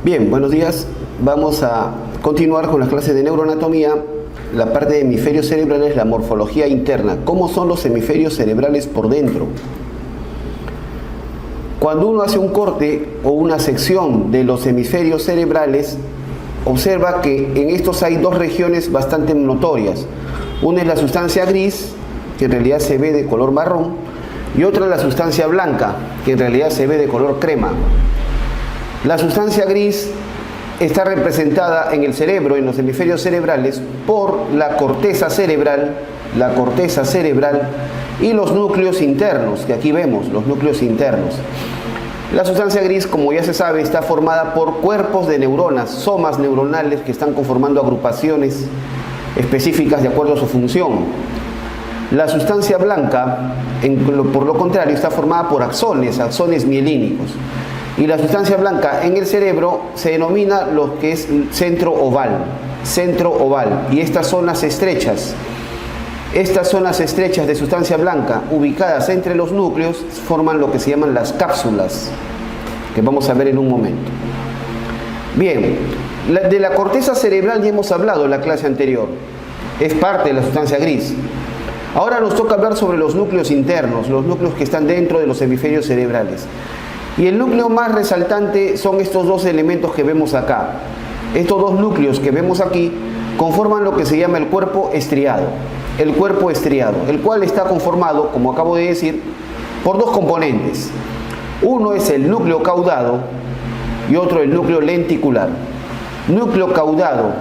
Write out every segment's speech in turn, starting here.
Bien, buenos días. Vamos a continuar con las clases de neuroanatomía. La parte de hemisferios cerebrales, la morfología interna. ¿Cómo son los hemisferios cerebrales por dentro? Cuando uno hace un corte o una sección de los hemisferios cerebrales, observa que en estos hay dos regiones bastante notorias. Una es la sustancia gris, que en realidad se ve de color marrón, y otra es la sustancia blanca, que en realidad se ve de color crema. La sustancia gris está representada en el cerebro, en los hemisferios cerebrales, por la corteza cerebral y los núcleos internos, que aquí vemos, los núcleos internos. La sustancia gris, como ya se sabe, está formada por cuerpos de neuronas, somas neuronales que están conformando agrupaciones específicas de acuerdo a su función. La sustancia blanca, por lo contrario, está formada por axones mielínicos. Y la sustancia blanca en el cerebro se denomina lo que es centro oval. Y estas zonas estrechas de sustancia blanca ubicadas entre los núcleos forman lo que se llaman las cápsulas, que vamos a ver en un momento. Bien, de la corteza cerebral ya hemos hablado en la clase anterior, es parte de la sustancia gris. Ahora nos toca hablar sobre los núcleos internos, los núcleos que están dentro de los hemisferios cerebrales. Y el núcleo más resaltante son estos dos elementos que vemos acá. Estos dos núcleos que vemos aquí conforman lo que se llama el cuerpo estriado. El cual está conformado, como acabo de decir, por dos componentes. Uno es el núcleo caudado y otro el núcleo lenticular. Núcleo caudado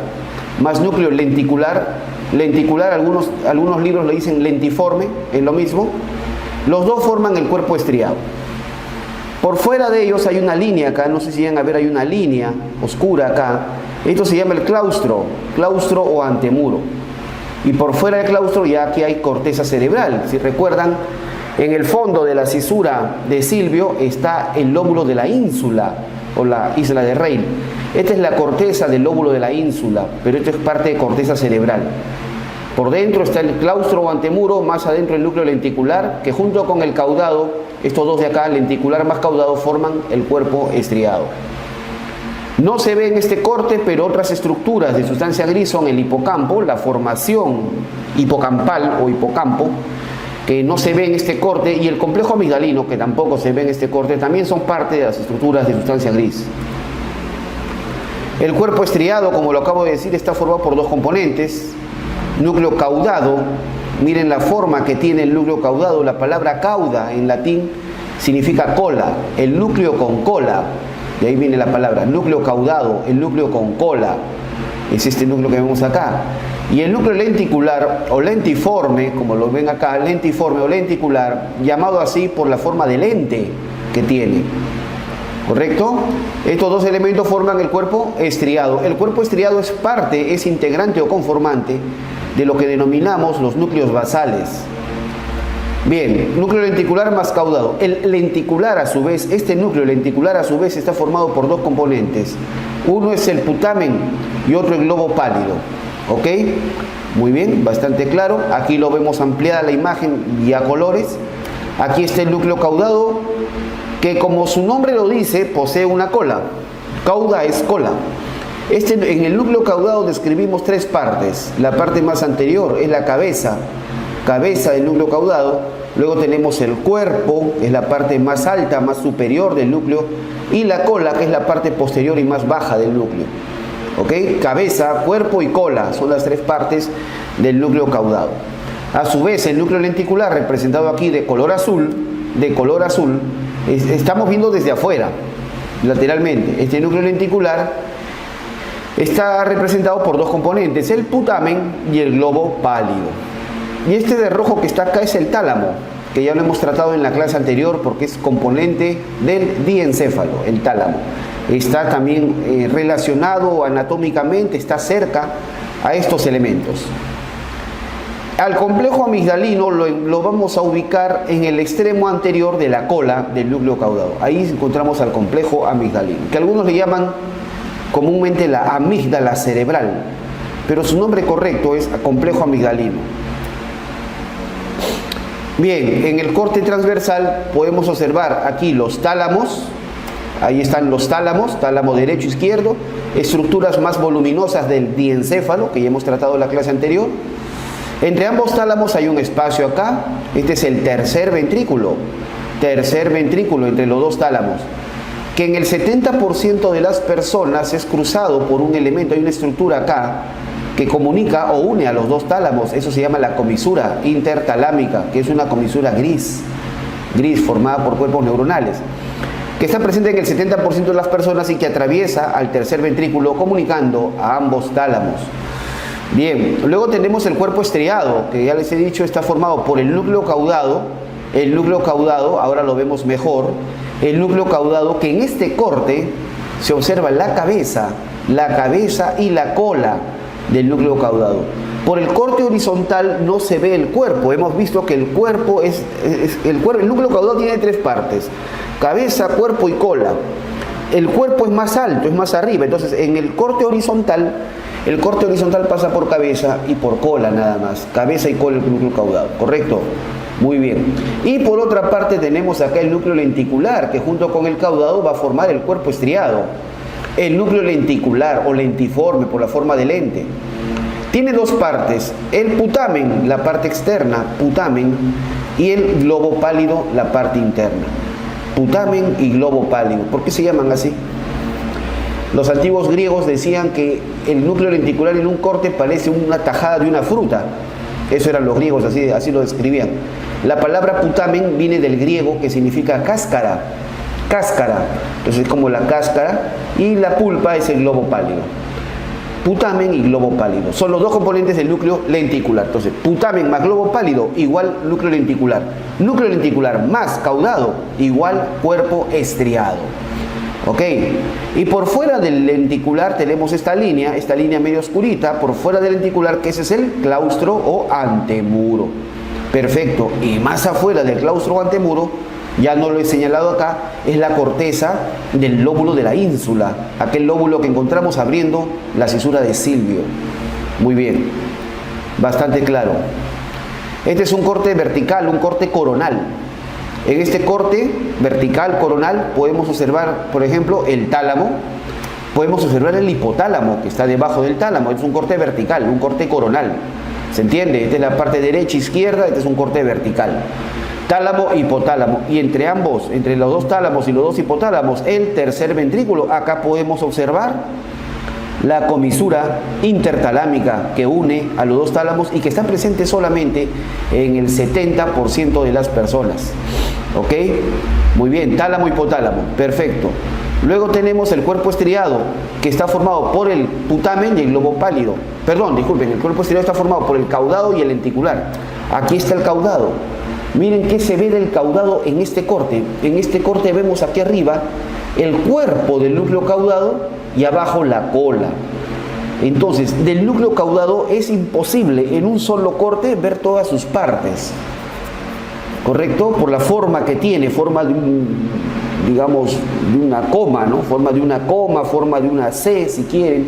más núcleo lenticular. Lenticular, algunos libros le dicen lentiforme, es lo mismo. Los dos forman el cuerpo estriado. Por fuera de ellos hay una línea acá, no sé si llegan a ver, hay una línea oscura acá. Esto se llama el claustro o antemuro. Y por fuera del claustro ya aquí hay corteza cerebral. Si recuerdan, en el fondo de la cisura de Silvio está el lóbulo de la ínsula o la isla de Rayleigh. Esta es la corteza del lóbulo de la ínsula, pero esto es parte de corteza cerebral. Por dentro está el claustro o antemuro, más adentro el núcleo lenticular, que junto con el caudado, estos dos de acá, lenticular más caudado, forman el cuerpo estriado. No se ve en este corte, pero otras estructuras de sustancia gris son el hipocampo, la formación hipocampal o hipocampo, que no se ve en este corte, y el complejo amigdalino, que tampoco se ve en este corte, también son parte de las estructuras de sustancia gris. El cuerpo estriado, como lo acabo de decir, está formado por dos componentes. Núcleo caudado, miren la forma que tiene el núcleo caudado. La palabra cauda en latín significa cola, el núcleo con cola, de ahí viene la palabra, núcleo caudado, el núcleo con cola, es este núcleo que vemos acá. Y el núcleo lenticular o lentiforme, como lo ven acá, lentiforme o lenticular, llamado así por la forma de lente que tiene. ¿Correcto? Estos dos elementos forman el cuerpo estriado. El cuerpo estriado es integrante o conformante de lo que denominamos los núcleos basales. Bien, núcleo lenticular más caudado. El lenticular a su vez, este núcleo lenticular a su vez está formado por dos componentes. Uno es el putamen y otro el globo pálido. ¿Ok? Muy bien, bastante claro. Aquí lo vemos ampliada la imagen y a colores. Aquí está el núcleo caudado, que como su nombre lo dice, posee una cola. Cauda es cola. En el núcleo caudado describimos tres partes. La parte más anterior es la cabeza del núcleo caudado. Luego tenemos el cuerpo, es la parte más alta, más superior del núcleo, y la cola, que es la parte posterior y más baja del núcleo. ¿Ok? Cabeza, cuerpo y cola son las tres partes del núcleo caudado. A su vez, el núcleo lenticular, representado aquí de color azul, estamos viendo desde afuera, lateralmente. Este núcleo lenticular está representado por dos componentes, el putamen y el globo pálido. Y este de rojo que está acá es el tálamo, que ya lo hemos tratado en la clase anterior porque es componente del diencéfalo, el tálamo. Está también relacionado anatómicamente, está cerca a estos elementos. Al complejo amigdalino lo vamos a ubicar en el extremo anterior de la cola del núcleo caudado. Ahí encontramos al complejo amigdalino, que algunos le llaman comúnmente la amígdala cerebral, pero su nombre correcto es complejo amigdalino. Bien, en el corte transversal podemos observar aquí los tálamos, Ahí están los tálamos, tálamo derecho, izquierdo, estructuras más voluminosas del diencéfalo, que ya hemos tratado en la clase anterior. Entre ambos tálamos hay un espacio acá, este es el tercer ventrículo entre los dos tálamos, que en el 70% de las personas es cruzado por un elemento, hay una estructura acá, que comunica o une a los dos tálamos. Eso se llama la comisura intertalámica, que es una comisura gris formada por cuerpos neuronales, que está presente en el 70% de las personas y que atraviesa al tercer ventrículo comunicando a ambos tálamos. Bien, luego tenemos el cuerpo estriado, que ya les he dicho está formado por el núcleo caudado. El núcleo caudado, ahora lo vemos mejor, el núcleo caudado, que en este corte se observa la cabeza y la cola del núcleo caudado. Por el corte horizontal no se ve el cuerpo. Hemos visto que el cuerpo el núcleo caudado tiene tres partes: cabeza, cuerpo y cola. El cuerpo es más alto, es más arriba. Entonces, en el corte horizontal pasa por cabeza y por cola nada más. Cabeza y cola el núcleo caudado, ¿correcto? Muy bien. Y por otra parte tenemos acá el núcleo lenticular, que junto con el caudado va a formar el cuerpo estriado. El núcleo lenticular o lentiforme por la forma de lente tiene dos partes: el putamen, la parte externa, putamen, y el globo pálido, la parte interna. Putamen y globo pálido. ¿Por qué se llaman así? Los antiguos griegos decían que el núcleo lenticular en un corte parece una tajada de una fruta. Eso eran los griegos, así lo describían. La palabra putamen viene del griego, que significa cáscara. Entonces es como la cáscara, y la pulpa es el globo pálido. Putamen y globo pálido son los dos componentes del núcleo lenticular. Entonces, putamen más globo pálido igual núcleo lenticular. Núcleo lenticular más caudado igual cuerpo estriado. ¿Ok? Y por fuera del lenticular tenemos esta línea medio oscurita, por fuera del lenticular, que ese es el claustro o antemuro. Perfecto. Y más afuera del claustro o antemuro, ya no lo he señalado acá, es la corteza del lóbulo de la ínsula, aquel lóbulo que encontramos abriendo la cisura de Silvio. Muy bien, bastante claro. Este es un corte vertical, un corte coronal. En este corte vertical coronal podemos observar, por ejemplo, el tálamo, podemos observar el hipotálamo, que está debajo del tálamo. Es un corte vertical, un corte coronal. ¿Se entiende? Esta es la parte derecha e izquierda, este es un corte vertical. Tálamo, hipotálamo, y entre ambos, entre los dos tálamos y los dos hipotálamos, el tercer ventrículo. Acá podemos observar la comisura intertalámica que une a los dos tálamos y que está presente solamente en el 70% de las personas. ¿Ok? Muy bien, tálamo, hipotálamo, perfecto. Luego tenemos el cuerpo estriado, que está formado por el putamen y el globo pálido. Perdón, disculpen, el cuerpo estriado está formado por el caudado y el lenticular. Aquí está el caudado. Miren qué se ve del caudado en este corte. En este corte vemos aquí arriba el cuerpo del núcleo caudado y abajo la cola. Entonces, del núcleo caudado es imposible en un solo corte ver todas sus partes. ¿Correcto? Por la forma que tiene, forma de digamos, de una coma, ¿no? Forma de una coma, forma de una C, si quieren.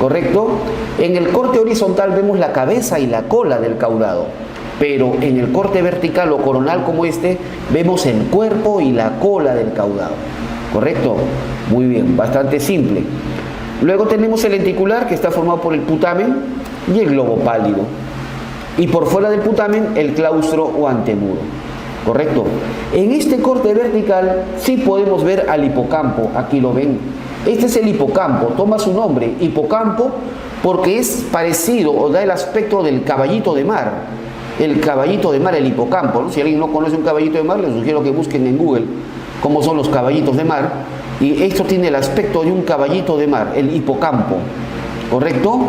¿Correcto? En el corte horizontal vemos la cabeza y la cola del caudado, pero en el corte vertical o coronal como este, vemos el cuerpo y la cola del caudado. ¿Correcto? Muy bien, bastante simple. Luego tenemos el lenticular, que está formado por el putamen y el globo pálido. Y por fuera del putamen, el claustro o antemuro. ¿Correcto? En este corte vertical sí podemos ver al hipocampo. Aquí lo ven. Este es el hipocampo. Toma su nombre, hipocampo, porque es parecido o da el aspecto del caballito de mar. El caballito de mar, el hipocampo, ¿no? Si alguien no conoce un caballito de mar, les sugiero que busquen en Google cómo son los caballitos de mar. Y esto tiene el aspecto de un caballito de mar, el hipocampo. ¿Correcto?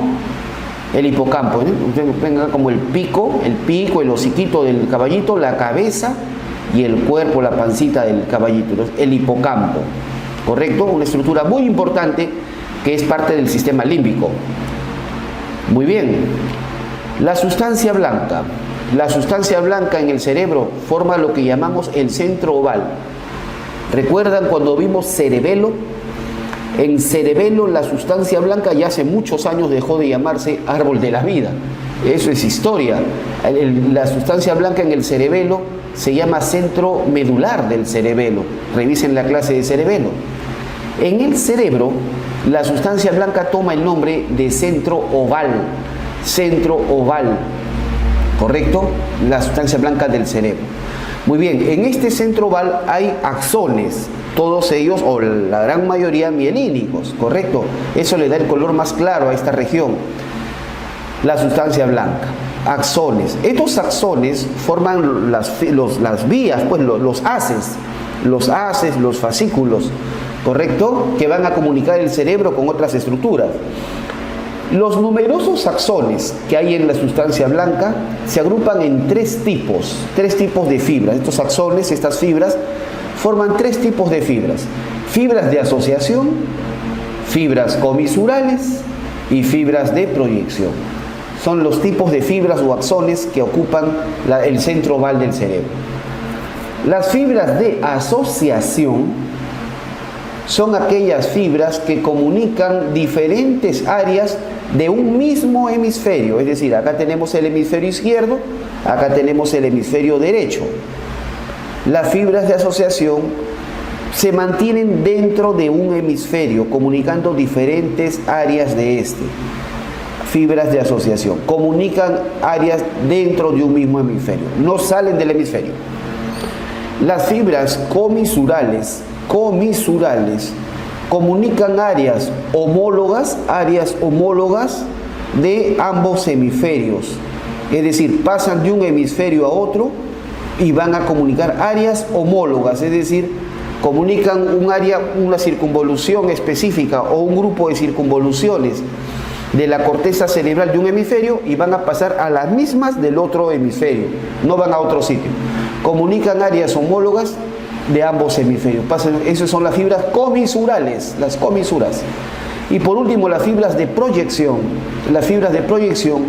El hipocampo, ¿eh? Ustedes ven acá como el pico, el hociquito del caballito, la cabeza y el cuerpo, la pancita del caballito. Entonces, el hipocampo. ¿Correcto? Una estructura muy importante que es parte del sistema límbico. Muy bien. La sustancia blanca. La sustancia blanca en el cerebro forma lo que llamamos el centro oval. ¿Recuerdan cuando vimos cerebelo? En cerebelo la sustancia blanca ya hace muchos años dejó de llamarse árbol de la vida. Eso es historia. La sustancia blanca en el cerebelo se llama centro medular del cerebelo. Revisen la clase de cerebelo. En el cerebro, la sustancia blanca toma el nombre de centro oval, ¿correcto? La sustancia blanca del cerebro. Muy bien, en este centro oval hay axones, todos ellos, o la gran mayoría, mielínicos, ¿correcto? Eso le da el color más claro a esta región, la sustancia blanca. Axones. Estos axones forman las vías, pues los haces, los fascículos, ¿correcto? Que van a comunicar el cerebro con otras estructuras. Los numerosos axones que hay en la sustancia blanca se agrupan en tres tipos de fibras. Estos axones, estas fibras, forman tres tipos de fibras. Fibras de asociación, fibras comisurales y fibras de proyección. Son los tipos de fibras o axones que ocupan el centro oval del cerebro. Las fibras de asociación son aquellas fibras que comunican diferentes áreas de un mismo hemisferio. Es decir, acá tenemos el hemisferio izquierdo, acá tenemos el hemisferio derecho. Las fibras de asociación se mantienen dentro de un hemisferio, comunicando diferentes áreas de este. Fibras de asociación comunican áreas dentro de un mismo hemisferio, no salen del hemisferio. Las fibras comisurales comunican áreas homólogas de ambos hemisferios, es decir, pasan de un hemisferio a otro y van a comunicar áreas homólogas, es decir, comunican un área, una circunvolución específica o un grupo de circunvoluciones de la corteza cerebral de un hemisferio y van a pasar a las mismas del otro hemisferio, no van a otro sitio. Comunican áreas homólogas de ambos hemisferios. Esas son las fibras comisurales, las comisuras. Y por último, las fibras de proyección. Las fibras de proyección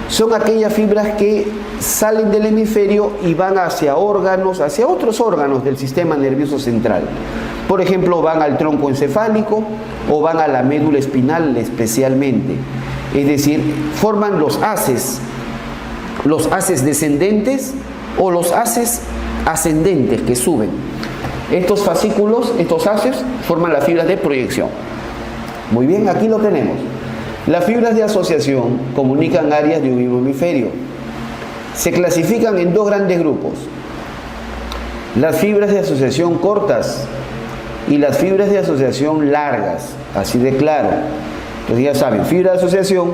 son aquellas fibras que salen del hemisferio y van hacia órganos, hacia otros órganos del sistema nervioso central. Por ejemplo, van al tronco encefálico o van a la médula espinal especialmente. Es decir, forman los haces descendentes o los haces ascendentes que suben. Estos fascículos, estos haces, forman las fibras de proyección. Muy bien, aquí lo tenemos. Las fibras de asociación comunican áreas de un mismo hemisferio. Se clasifican en dos grandes grupos: las fibras de asociación cortas y las fibras de asociación largas, así de claro. Entonces ya saben, fibra de asociación,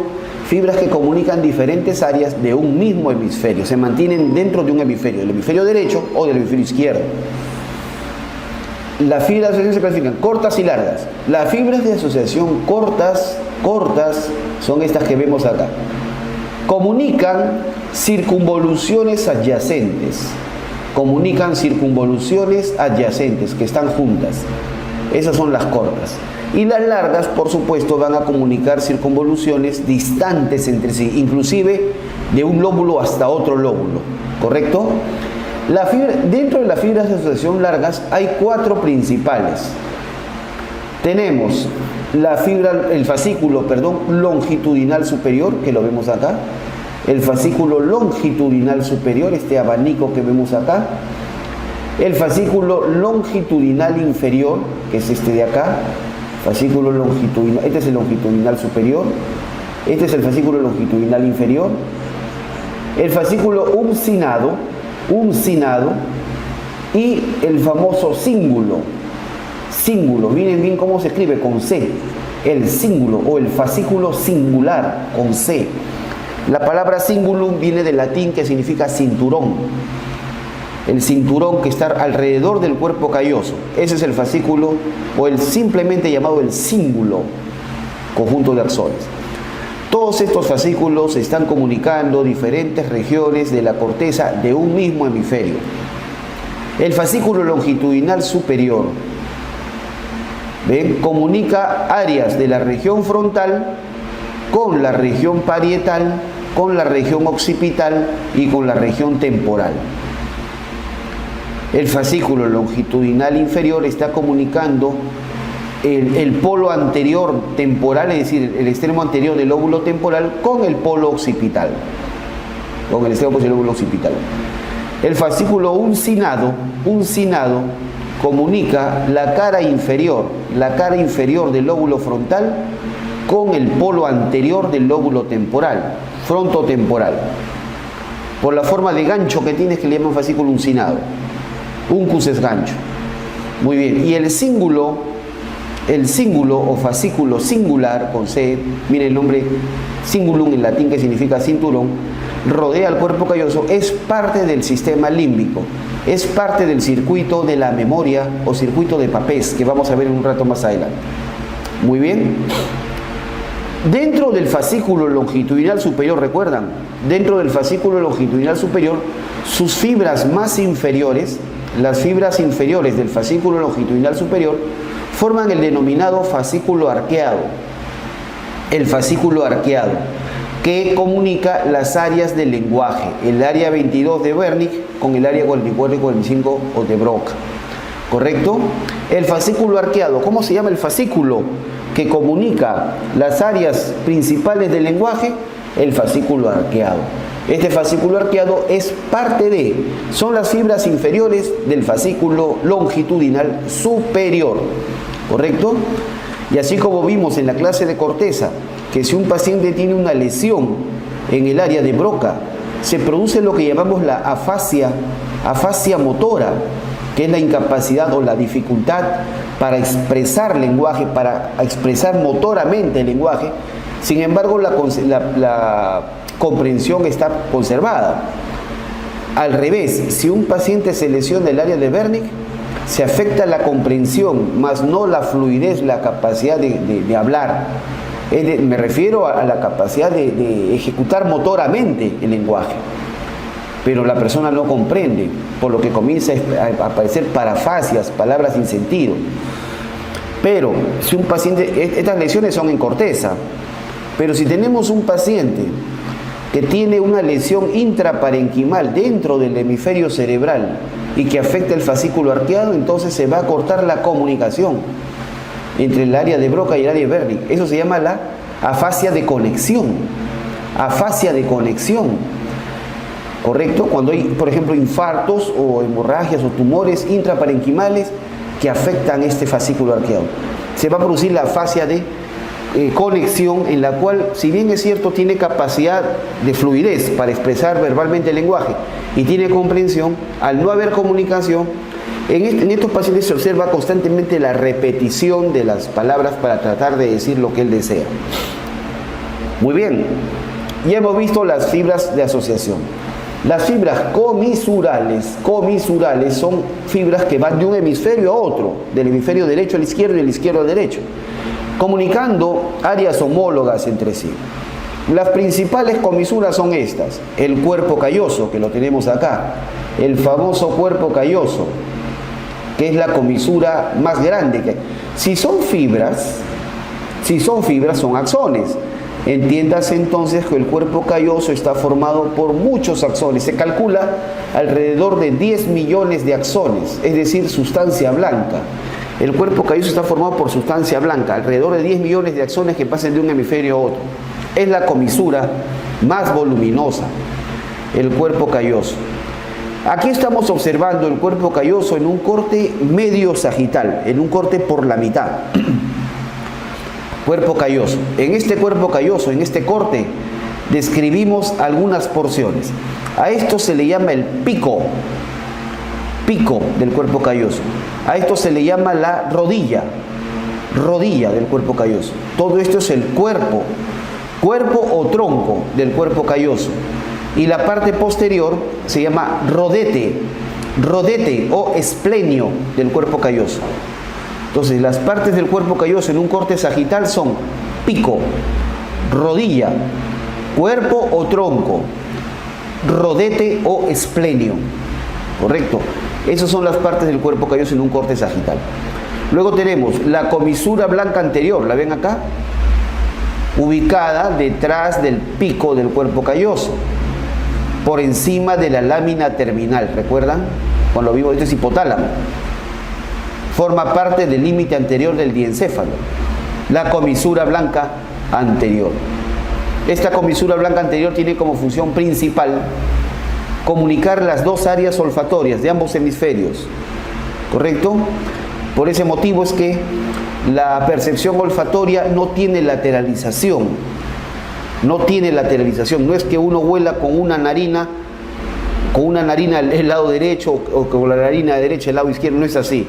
fibras que comunican diferentes áreas de un mismo hemisferio, se mantienen dentro de un hemisferio, del hemisferio derecho o del hemisferio izquierdo. Las fibras de asociación se clasifican cortas y largas. Las fibras de asociación cortas son estas que vemos acá. Comunican circunvoluciones adyacentes. Que están juntas. Esas son las cortas. Y las largas, por supuesto, van a comunicar circunvoluciones distantes entre sí, inclusive de un lóbulo hasta otro lóbulo, ¿correcto? Dentro de las fibras de asociación largas hay cuatro principales. Tenemos el fascículo longitudinal superior, que lo vemos acá. El fascículo longitudinal superior, este abanico que vemos acá. El fascículo longitudinal inferior, que es este de acá. Fascículo longitudinal, este es el longitudinal superior. Este es el fascículo longitudinal inferior. El fascículo uncinado y el famoso cíngulo. Miren bien cómo se escribe, con C. El cíngulo o el fascículo singular, con C. La palabra cingulum viene del latín, que significa cinturón. El cinturón que está alrededor del cuerpo calloso. Ese es el fascículo, o el simplemente llamado el cíngulo, conjunto de axones. Todos estos fascículos están comunicando diferentes regiones de la corteza de un mismo hemisferio. El fascículo longitudinal superior, ¿ven?, comunica áreas de la región frontal con la región parietal, con la región occipital y con la región temporal. El fascículo longitudinal inferior está comunicando el polo anterior temporal, es decir, el extremo anterior del lóbulo temporal con el polo occipital, con el extremo del lóbulo occipital. El fascículo uncinado comunica la cara inferior del lóbulo frontal con el polo anterior del lóbulo temporal, frontotemporal, por la forma de gancho que tiene, que le llaman fascículo uncinado. Uncus es gancho. Muy bien, y el cíngulo o fascículo singular, con C, mire el nombre cingulum en latín, que significa cinturón, rodea el cuerpo calloso, es parte del sistema límbico, es parte del circuito de la memoria o circuito de Papez, que vamos a ver en un rato más adelante. Muy bien. Dentro del fascículo longitudinal superior, ¿recuerdan? Dentro del fascículo longitudinal superior, sus fibras más inferiores, las fibras inferiores del fascículo longitudinal superior, forman el denominado fascículo arqueado. El fascículo arqueado, que comunica las áreas del lenguaje, el área 22 de Wernicke con el área 44 y 45 o de Broca. ¿Correcto? El fascículo arqueado, ¿cómo se llama el fascículo que comunica las áreas principales del lenguaje? El fascículo arqueado. Este fascículo arqueado es parte de, son las fibras inferiores del fascículo longitudinal superior. ¿Correcto? Y así como vimos en la clase de corteza, que si un paciente tiene una lesión en el área de Broca, se produce lo que llamamos la afasia motora, que es la incapacidad o la dificultad para expresar lenguaje, para expresar motoramente el lenguaje. Sin embargo, la comprensión está conservada. Al revés, si un paciente se lesiona el área de Wernicke, se afecta la comprensión, más no la fluidez, la capacidad de hablar. Me refiero a la capacidad de ejecutar motoramente el lenguaje. Pero la persona no comprende, por lo que comienza a aparecer parafasias, palabras sin sentido. Pero si un paciente, estas lesiones son en corteza, pero si tenemos un paciente que tiene una lesión intraparenquimal dentro del hemisferio cerebral y que afecta el fascículo arqueado, entonces se va a cortar la comunicación entre el área de Broca y el área de Wernicke. Eso se llama la afasia de conexión. Afasia de conexión. ¿Correcto? Cuando hay, por ejemplo, infartos o hemorragias o tumores intraparenquimales que afectan este fascículo arqueado, se va a producir la afasia de conexión, en la cual, si bien es cierto, tiene capacidad de fluidez para expresar verbalmente el lenguaje y tiene comprensión, al no haber comunicación, en estos pacientes se observa constantemente la repetición de las palabras para tratar de decir lo que él desea. Muy bien, ya hemos visto las fibras de asociación. Las fibras comisurales son fibras que van de un hemisferio a otro, del hemisferio derecho al izquierdo y del izquierdo al derecho, comunicando áreas homólogas entre sí. Las principales comisuras son estas: el cuerpo calloso, que lo tenemos acá, el famoso cuerpo calloso, que es la comisura más grande que hay. Si son fibras, son axones. Entiéndase entonces que el cuerpo calloso está formado por muchos axones. Se calcula alrededor de 10 millones de axones, es decir, sustancia blanca. El cuerpo calloso está formado por sustancia blanca, alrededor de 10 millones de axones que pasan de un hemisferio a otro. Es la comisura más voluminosa, el cuerpo calloso. Aquí estamos observando el cuerpo calloso en un corte medio sagital, en un corte por la mitad. Cuerpo calloso. En este cuerpo calloso, en este corte, describimos algunas porciones. A esto se le llama el pico del cuerpo calloso. A esto se le llama la rodilla del cuerpo calloso. Todo esto es el cuerpo o tronco del cuerpo calloso. Y la parte posterior se llama rodete o esplenio del cuerpo calloso. Entonces, las partes del cuerpo calloso en un corte sagital son pico, rodilla, cuerpo o tronco, rodete o esplenio. ¿Correcto? Esas son las partes del cuerpo calloso en un corte sagital. Luego tenemos la comisura blanca anterior, ¿la ven acá? Ubicada detrás del pico del cuerpo calloso, por encima de la lámina terminal. ¿Recuerdan? Cuando vimos esto es hipotálamo. Forma parte del límite anterior del diencéfalo, la comisura blanca anterior. Esta comisura blanca anterior tiene como función principal comunicar las dos áreas olfatorias de ambos hemisferios, ¿correcto? Por ese motivo es que la percepción olfatoria no tiene lateralización. No tiene lateralización. No es que uno huela con una narina el lado derecho o con la narina derecha el lado izquierdo. No es así.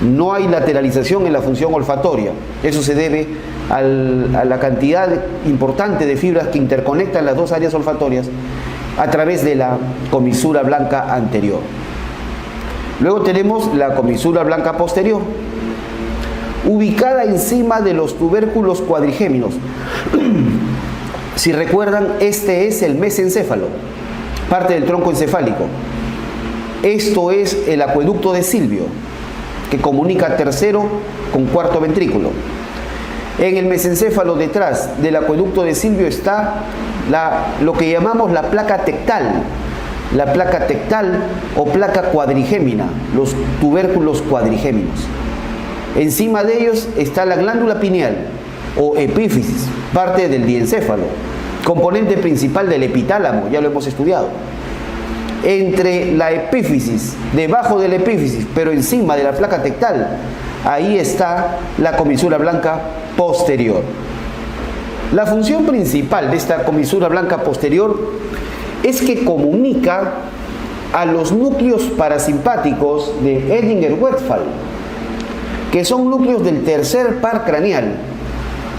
No hay lateralización en la función olfatoria. Eso se debe a la cantidad importante de fibras que interconectan las dos áreas olfatorias a través de la comisura blanca anterior. Luego tenemos la comisura blanca posterior, ubicada encima de los tubérculos cuadrigéminos. Si recuerdan, este es el mesencéfalo, parte del tronco encefálico. Esto es el acueducto de Silvio, que comunica tercero con cuarto ventrículo. En el mesencéfalo, detrás del acueducto de Silvio, está lo que llamamos la placa tectal. La placa tectal o placa cuadrigémina, los tubérculos cuadrigéminos. Encima de ellos está la glándula pineal o epífisis, parte del diencéfalo, componente principal del epitálamo, ya lo hemos estudiado. Entre la epífisis, debajo de la epífisis, pero encima de la placa tectal, ahí está la comisura blanca posterior. La función principal de esta comisura blanca posterior es que comunica a los núcleos parasimpáticos de Edinger-Westphal, que son núcleos del tercer par craneal.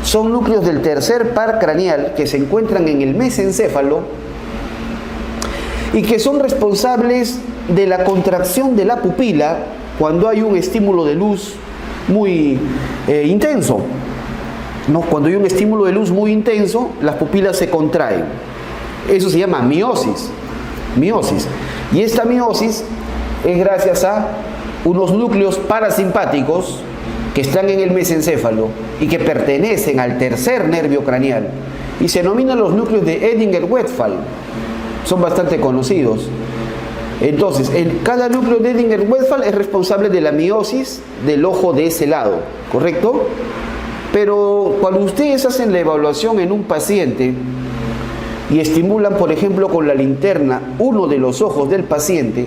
Son núcleos del tercer par craneal que se encuentran en el mesencéfalo y que son responsables de la contracción de la pupila cuando hay un estímulo de luz muy intenso. ¿No? Cuando hay un estímulo de luz muy intenso, las pupilas se contraen. Eso se llama miosis. Y esta miosis es gracias a unos núcleos parasimpáticos que están en el mesencéfalo y que pertenecen al tercer nervio craneal y se denominan los núcleos de Edinger-Westphal. Son bastante conocidos. Entonces, cada núcleo de Edinger-Westphal es responsable de la miosis del ojo de ese lado, ¿correcto? Pero cuando ustedes hacen la evaluación en un paciente y estimulan, por ejemplo, con la linterna uno de los ojos del paciente,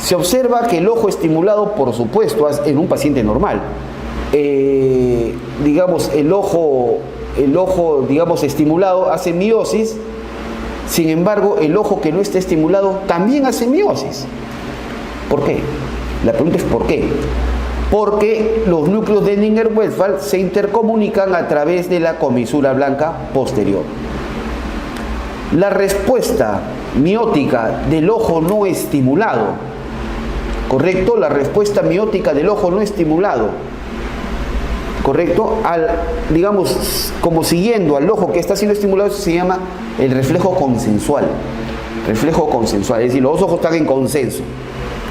se observa que el ojo estimulado, por supuesto, en un paciente normal, digamos, el ojo, digamos, estimulado hace miosis. Sin embargo, el ojo que no está estimulado también hace miosis. ¿Por qué? La pregunta es ¿por qué? Porque los núcleos de Edinger-Westphal se intercomunican a través de la comisura blanca posterior. La respuesta miótica del ojo no estimulado, ¿correcto? La respuesta miótica del ojo no estimulado, ¿correcto? Digamos, como siguiendo al ojo que está siendo estimulado, eso se llama el reflejo consensual. Reflejo consensual, es decir, los dos ojos están en consenso.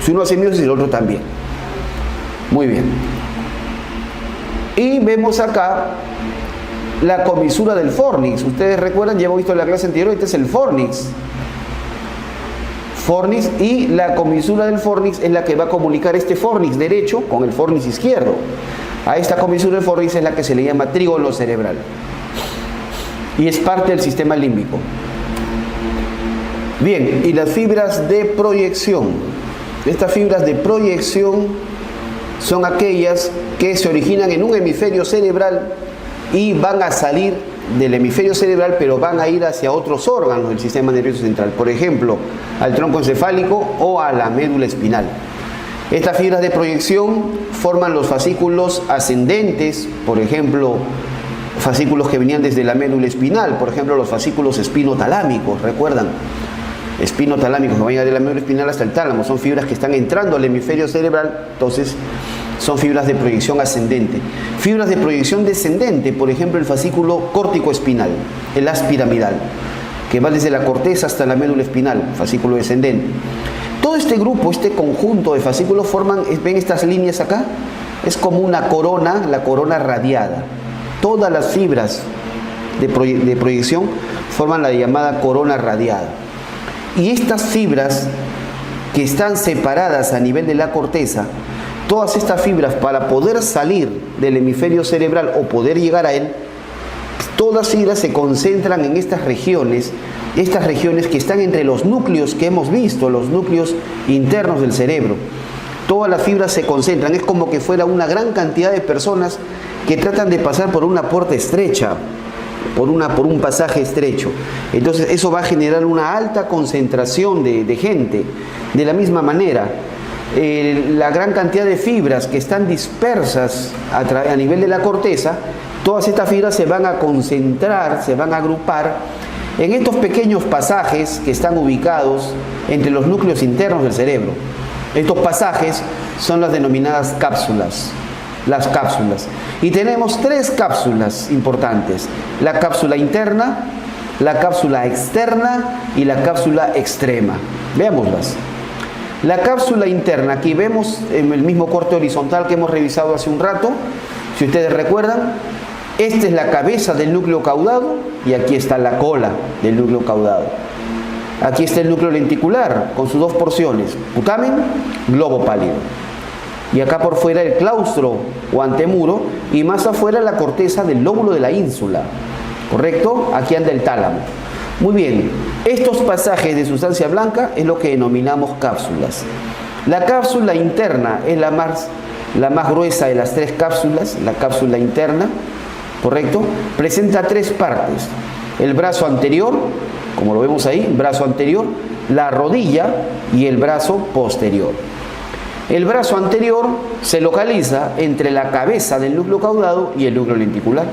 Si uno hace miosis, el otro también. Muy bien. Y vemos acá la comisura del fornix. Ustedes recuerdan, ya hemos visto en la clase anterior, este es el fornix. Y la comisura del fornix es la que va a comunicar este fornix derecho con el fornix izquierdo. A esta comisura del fornix es la que se le llama trígono cerebral. Y es parte del sistema límbico. Bien, y las fibras de proyección. Estas fibras de proyección son aquellas que se originan en un hemisferio cerebral y van a salir del hemisferio cerebral, pero van a ir hacia otros órganos del sistema nervioso central, por ejemplo, al tronco encefálico o a la médula espinal. Estas fibras de proyección forman los fascículos ascendentes, por ejemplo, fascículos que venían desde la médula espinal, por ejemplo, los fascículos espinotalámicos, ¿recuerdan? Espinotalámicos que van a ir de la médula espinal hasta el tálamo, son fibras que están entrando al hemisferio cerebral, entonces son fibras de proyección ascendente. Fibras de proyección descendente, por ejemplo, el fascículo córtico-espinal, el haz piramidal, que va desde la corteza hasta la médula espinal, fascículo descendente. Todo este grupo, este conjunto de fascículos forman, ¿ven estas líneas acá? Es como una corona, la corona radiada. Todas las fibras de proyección forman la llamada corona radiada. Y estas fibras que están separadas a nivel de la corteza, todas estas fibras, para poder salir del hemisferio cerebral o poder llegar a él, todas fibras se concentran en estas regiones que están entre los núcleos que hemos visto, los núcleos internos del cerebro. todas las fibras se concentran. Es como que fuera una gran cantidad de personas que tratan de pasar por una puerta estrecha, por un pasaje estrecho. Entonces eso va a generar una alta concentración de gente. De la misma manera, la gran cantidad de fibras que están dispersas a nivel de la corteza, todas estas fibras se van a concentrar, se van a agrupar en estos pequeños pasajes que están ubicados entre los núcleos internos del cerebro. Estos pasajes son las denominadas cápsulas. Las cápsulas. Y tenemos 3 cápsulas importantes: la cápsula interna, la cápsula externa y la cápsula extrema. Veámoslas. La cápsula interna, aquí vemos en el mismo corte horizontal que hemos revisado hace un rato. Si ustedes recuerdan, esta es la cabeza del núcleo caudado y aquí está la cola del núcleo caudado. Aquí está el núcleo lenticular con sus 2 porciones: putamen, globo pálido. Y acá por fuera el claustro o antemuro, y más afuera la corteza del lóbulo de la ínsula. ¿Correcto? Aquí anda el tálamo. Muy bien, estos pasajes de sustancia blanca es lo que denominamos cápsulas. La cápsula interna es la más gruesa de las 3 cápsulas, la cápsula interna, ¿correcto? Presenta 3 partes: el brazo anterior, como lo vemos ahí, brazo anterior, la rodilla y el brazo posterior. El brazo anterior se localiza entre la cabeza del núcleo caudado y el núcleo lenticular.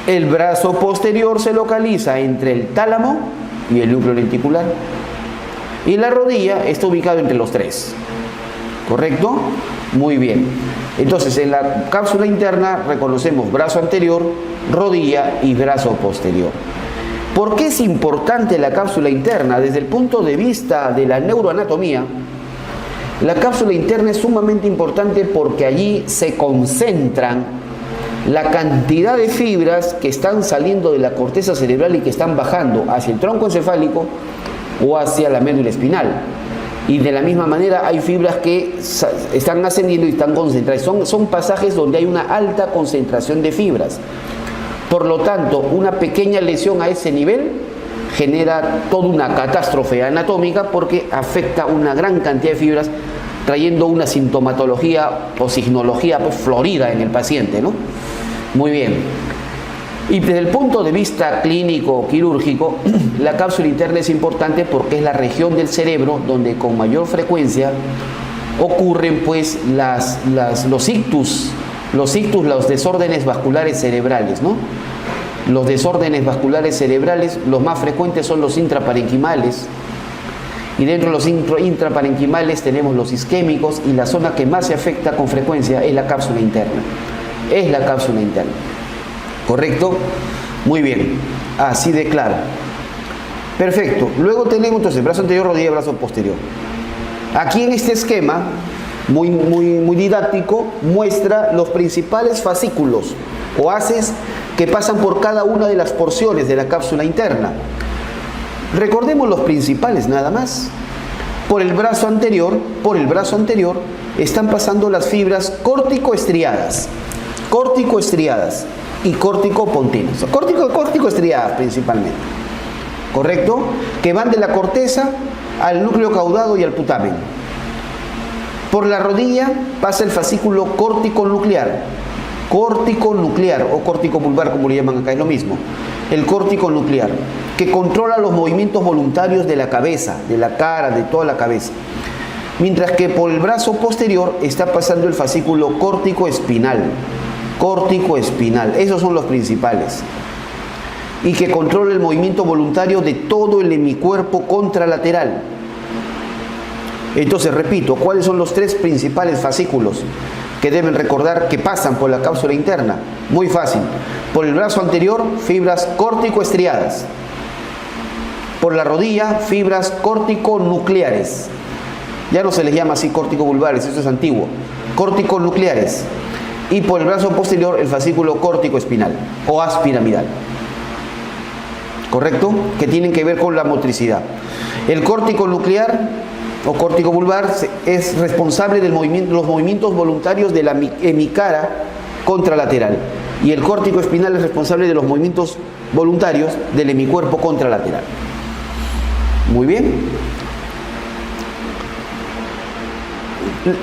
El brazo posterior se localiza entre el tálamo y el núcleo lenticular. Y la rodilla está ubicada entre los 3. ¿Correcto? Muy bien. Entonces, en la cápsula interna reconocemos brazo anterior, rodilla y brazo posterior. ¿Por qué es importante la cápsula interna? Desde el punto de vista de la neuroanatomía, la cápsula interna es sumamente importante porque allí se concentran la cantidad de fibras que están saliendo de la corteza cerebral y que están bajando hacia el tronco encefálico o hacia la médula espinal. Y de la misma manera hay fibras que están ascendiendo y están concentradas. Son pasajes donde hay una alta concentración de fibras. Por lo tanto, una pequeña lesión a ese nivel genera toda una catástrofe anatómica porque afecta una gran cantidad de fibras, trayendo una sintomatología o signología florida en el paciente, ¿no? Muy bien. Y desde el punto de vista clínico quirúrgico, la cápsula interna es importante porque es la región del cerebro donde con mayor frecuencia ocurren pues los ictus, los desórdenes vasculares cerebrales, ¿no? Los desórdenes vasculares cerebrales, los más frecuentes son los intraparenquimales, y dentro de los intraparenquimales tenemos los isquémicos, y la zona que más se afecta con frecuencia es la cápsula interna. Es la cápsula interna. ¿Correcto? Muy bien. Así de claro. Perfecto. Luego tenemos entonces brazo anterior, rodilla, brazo posterior. Aquí en este esquema, muy didáctico, muestra los principales fascículos o haces que pasan por cada una de las porciones de la cápsula interna. Recordemos los principales nada más. Por el brazo anterior están pasando las fibras córtico-estriadas y córtico-pontinas. Córtico-estriadas principalmente. ¿Correcto? Que van de la corteza al núcleo caudado y al putamen. Por la rodilla pasa el fascículo córtico-nuclear o córtico vulvar, como le llaman acá, es lo mismo. El córtico nuclear, que controla los movimientos voluntarios de la cabeza, de la cara, de toda la cabeza. Mientras que por el brazo posterior está pasando el fascículo córtico espinal. Esos son los principales. Y que controla el movimiento voluntario de todo el hemicuerpo contralateral. Entonces, repito, ¿cuáles son los 3 principales fascículos que deben recordar que pasan por la cápsula interna? Muy fácil. Por el brazo anterior, fibras córtico-estriadas. Por la rodilla, fibras córtico-nucleares. Ya no se les llama así córtico-vulvares, eso es antiguo. Córtico-nucleares. Y por el brazo posterior, el fascículo córtico-espinal o haz piramidal. ¿Correcto? Que tienen que ver con la motricidad. El córtico nuclear o córtico vulvar es responsable de los movimientos voluntarios de la hemicara contralateral. Y el córtico espinal es responsable de los movimientos voluntarios del hemicuerpo contralateral. Muy bien.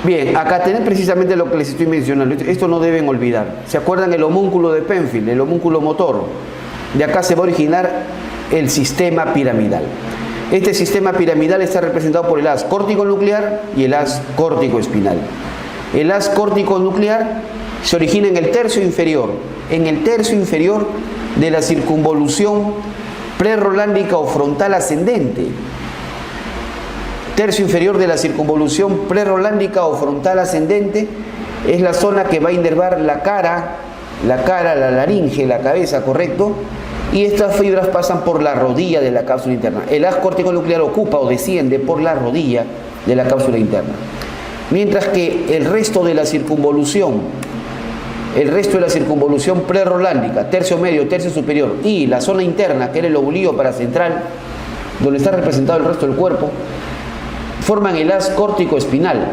Bien, acá tenés precisamente lo que les estoy mencionando. Esto no deben olvidar. ¿Se acuerdan el homúnculo de Penfield, el homúnculo motor? De acá se va a originar el sistema piramidal. Este sistema piramidal está representado por el haz córtico nuclear y el haz córtico espinal. El haz córtico nuclear se origina en el tercio inferior de la circunvolución prerolándica o frontal ascendente. Tercio inferior de la circunvolución prerolándica o frontal ascendente es la zona que va a inervar la cara, la laringe, la cabeza, ¿correcto? Y estas fibras pasan por la rodilla de la cápsula interna. El haz córtico nuclear ocupa o desciende por la rodilla de la cápsula interna. Mientras que el resto de la circunvolución prerolándica, tercio medio, tercio superior y la zona interna, que era el lobulillo paracentral, donde está representado el resto del cuerpo, forman el haz córtico espinal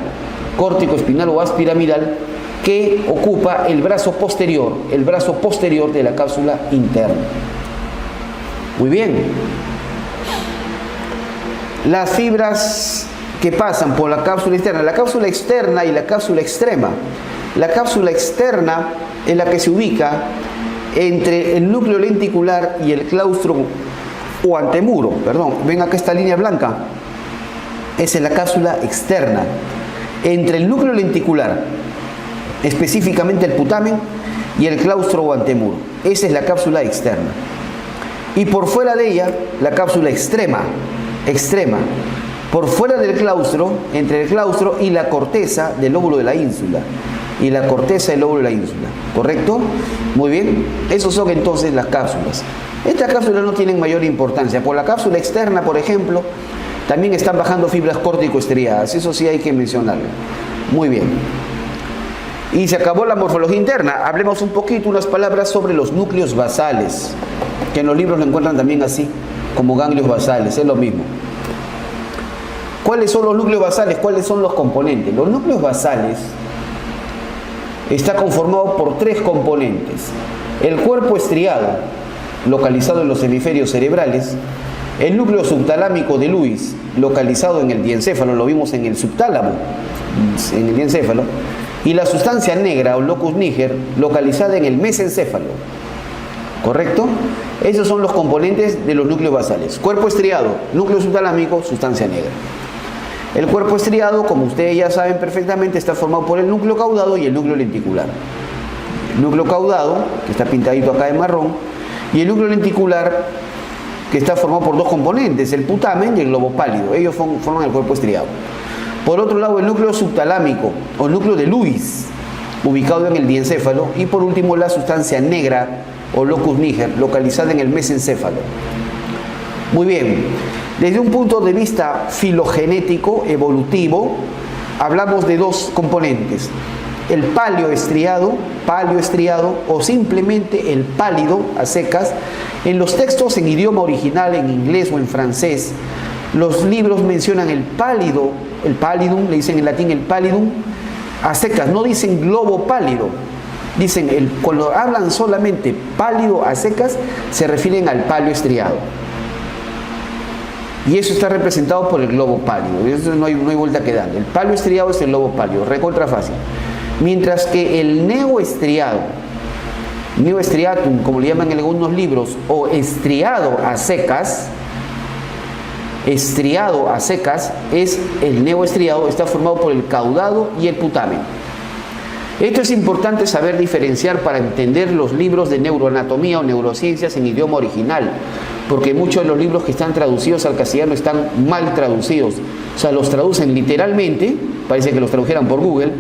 o haz piramidal, que ocupa el brazo posterior de la cápsula interna. Muy bien. Las fibras que pasan por la cápsula externa y la cápsula extrema. La cápsula externa es la que se ubica entre el núcleo lenticular y el claustro o antemuro. Ven acá esta línea blanca. Esa es la cápsula externa. Entre el núcleo lenticular, específicamente el putamen, y el claustro o antemuro. Esa es la cápsula externa. Y por fuera de ella, la cápsula extrema. Por fuera del claustro, entre el claustro y la corteza del lóbulo de la ínsula. ¿Correcto? Muy bien. Esos son entonces las cápsulas. Estas cápsulas no tienen mayor importancia. Por la cápsula externa, por ejemplo, también están bajando fibras córtico-estriadas. Eso sí hay que mencionarlo. Muy bien. Y se acabó la morfología interna. Hablemos un poquito, unas palabras sobre los núcleos basales, que en los libros lo encuentran también así, como ganglios basales, es lo mismo. ¿Cuáles son los núcleos basales? ¿Cuáles son los componentes? Los núcleos basales está conformado por 3 componentes. El cuerpo estriado, localizado en los hemisferios cerebrales. El núcleo subtalámico de Lewis, localizado en el diencéfalo, lo vimos en el subtálamo, en el diencéfalo. Y la sustancia negra o locus niger, localizada en el mesencéfalo. ¿Correcto? Esos son los componentes de los núcleos basales. Cuerpo estriado, núcleo subtalámico, sustancia negra. El cuerpo estriado, como ustedes ya saben perfectamente, está formado por el núcleo caudado y el núcleo lenticular. El núcleo caudado, que está pintadito acá de marrón, y el núcleo lenticular, que está formado por 2 componentes, el putamen y el globo pálido. Ellos forman el cuerpo estriado. Por otro lado, el núcleo subtalámico o núcleo de Lewis, ubicado en el diencéfalo. Y por último, la sustancia negra o locus niger, localizada en el mesencéfalo. Muy bien. Desde un punto de vista filogenético, evolutivo, hablamos de 2 componentes. El paleoestriado o simplemente el pálido a secas. En los textos en idioma original, en inglés o en francés, los libros mencionan el pálido, el pallidum, le dicen en latín el pallidum, a secas, no dicen globo pálido. Dicen, cuando hablan solamente pálido a secas, se refieren al paleoestriado. Y eso está representado por el globo pálido. Eso no hay vuelta que darle. El paleoestriado es el globo pálido, recontra fácil. Mientras que el neoestriatum, como le llaman en algunos libros, o estriado a secas, es el neoestriado, está formado por el caudado y el putamen. Esto es importante saber diferenciar para entender los libros de neuroanatomía o neurociencias en idioma original, porque muchos de los libros que están traducidos al castellano están mal traducidos. O sea, los traducen literalmente, parece que los tradujeran por Google,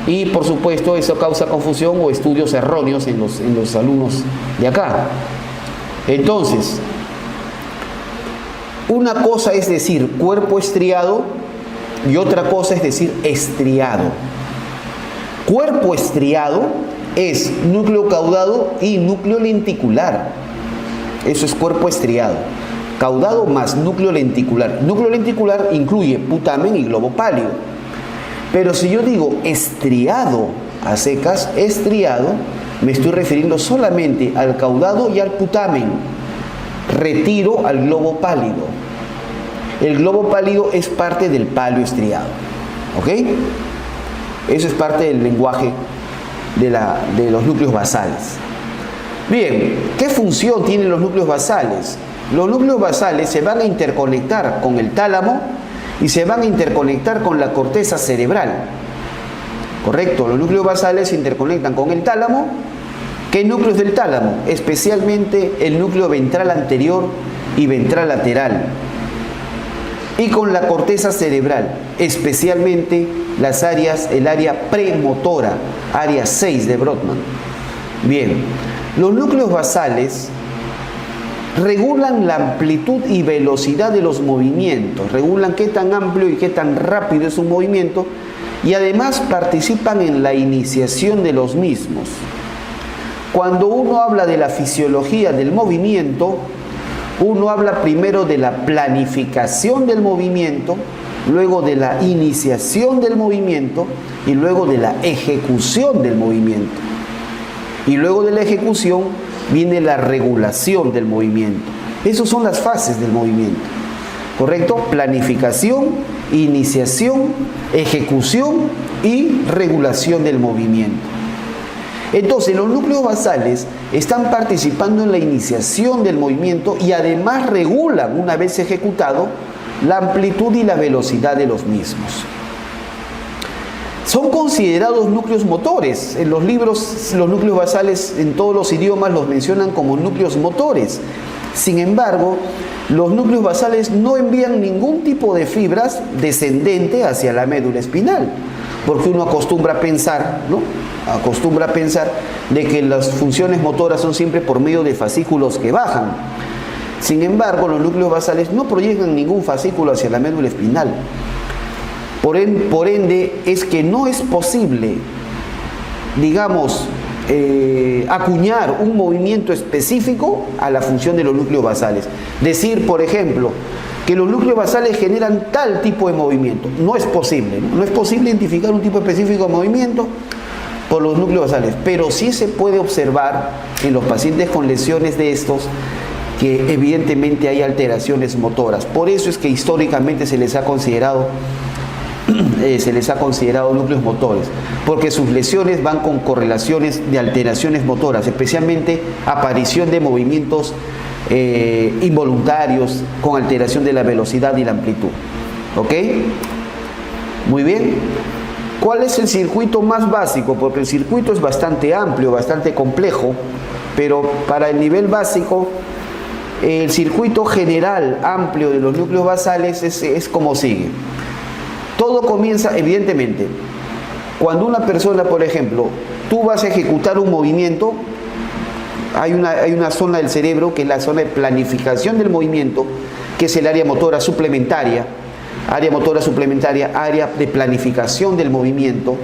y por supuesto eso causa confusión o estudios erróneos en los alumnos de acá. Entonces, una cosa es decir cuerpo estriado y otra cosa es decir estriado. Cuerpo estriado es núcleo caudado y núcleo lenticular. Eso es cuerpo estriado. Caudado más núcleo lenticular. Núcleo lenticular incluye putamen y globo pálido. Pero si yo digo estriado a secas, estriado, me estoy refiriendo solamente al caudado y al putamen. Retiro al globo pálido. El globo pálido es parte del paleoestriado. ¿Ok? Eso es parte del lenguaje de los núcleos basales. Bien, ¿qué función tienen los núcleos basales? Los núcleos basales se van a interconectar con el tálamo y se van a interconectar con la corteza cerebral. Correcto, los núcleos basales se interconectan con el tálamo. ¿Qué núcleos del tálamo? Especialmente el núcleo ventral anterior y ventral lateral. Y con la corteza cerebral, especialmente el área premotora, área 6 de Brodmann. Bien, los núcleos basales regulan la amplitud y velocidad de los movimientos, regulan qué tan amplio y qué tan rápido es un movimiento, y además participan en la iniciación de los mismos. Cuando uno habla de la fisiología del movimiento, uno habla primero de la planificación del movimiento, luego de la iniciación del movimiento y luego de la ejecución del movimiento. Y luego de la ejecución viene la regulación del movimiento. Esas son las fases del movimiento. ¿Correcto? Planificación, iniciación, ejecución y regulación del movimiento. Entonces, los núcleos basales están participando en la iniciación del movimiento y además regulan, una vez ejecutado, la amplitud y la velocidad de los mismos. Son considerados núcleos motores. En los libros, los núcleos basales en todos los idiomas los mencionan como núcleos motores. Sin embargo, los núcleos basales no envían ningún tipo de fibras descendente hacia la médula espinal, porque uno acostumbra a pensar, ¿no? Acostumbra a pensar de que las funciones motoras son siempre por medio de fascículos que bajan. Sin embargo, los núcleos basales no proyectan ningún fascículo hacia la médula espinal. Por ende, es que no es posible, digamos, acuñar un movimiento específico a la función de los núcleos basales. Decir, por ejemplo, que los núcleos basales generan tal tipo de movimiento. No es posible, ¿no? No es posible identificar un tipo específico de movimiento por los núcleos basales, pero sí se puede observar en los pacientes con lesiones de estos que evidentemente hay alteraciones motoras. Por eso es que históricamente se les ha considerado núcleos motores, porque sus lesiones van con correlaciones de alteraciones motoras, especialmente aparición de movimientos involuntarios con alteración de la velocidad y la amplitud. ¿Ok? Muy bien. ¿Cuál es el circuito más básico? Porque el circuito es bastante amplio, bastante complejo, pero para el nivel básico, el circuito general amplio de los núcleos basales es como sigue. Todo comienza, evidentemente, cuando una persona, por ejemplo, tú vas a ejecutar un movimiento, hay una zona del cerebro que es la zona de planificación del movimiento, que es el área motora suplementaria, área de planificación del movimiento.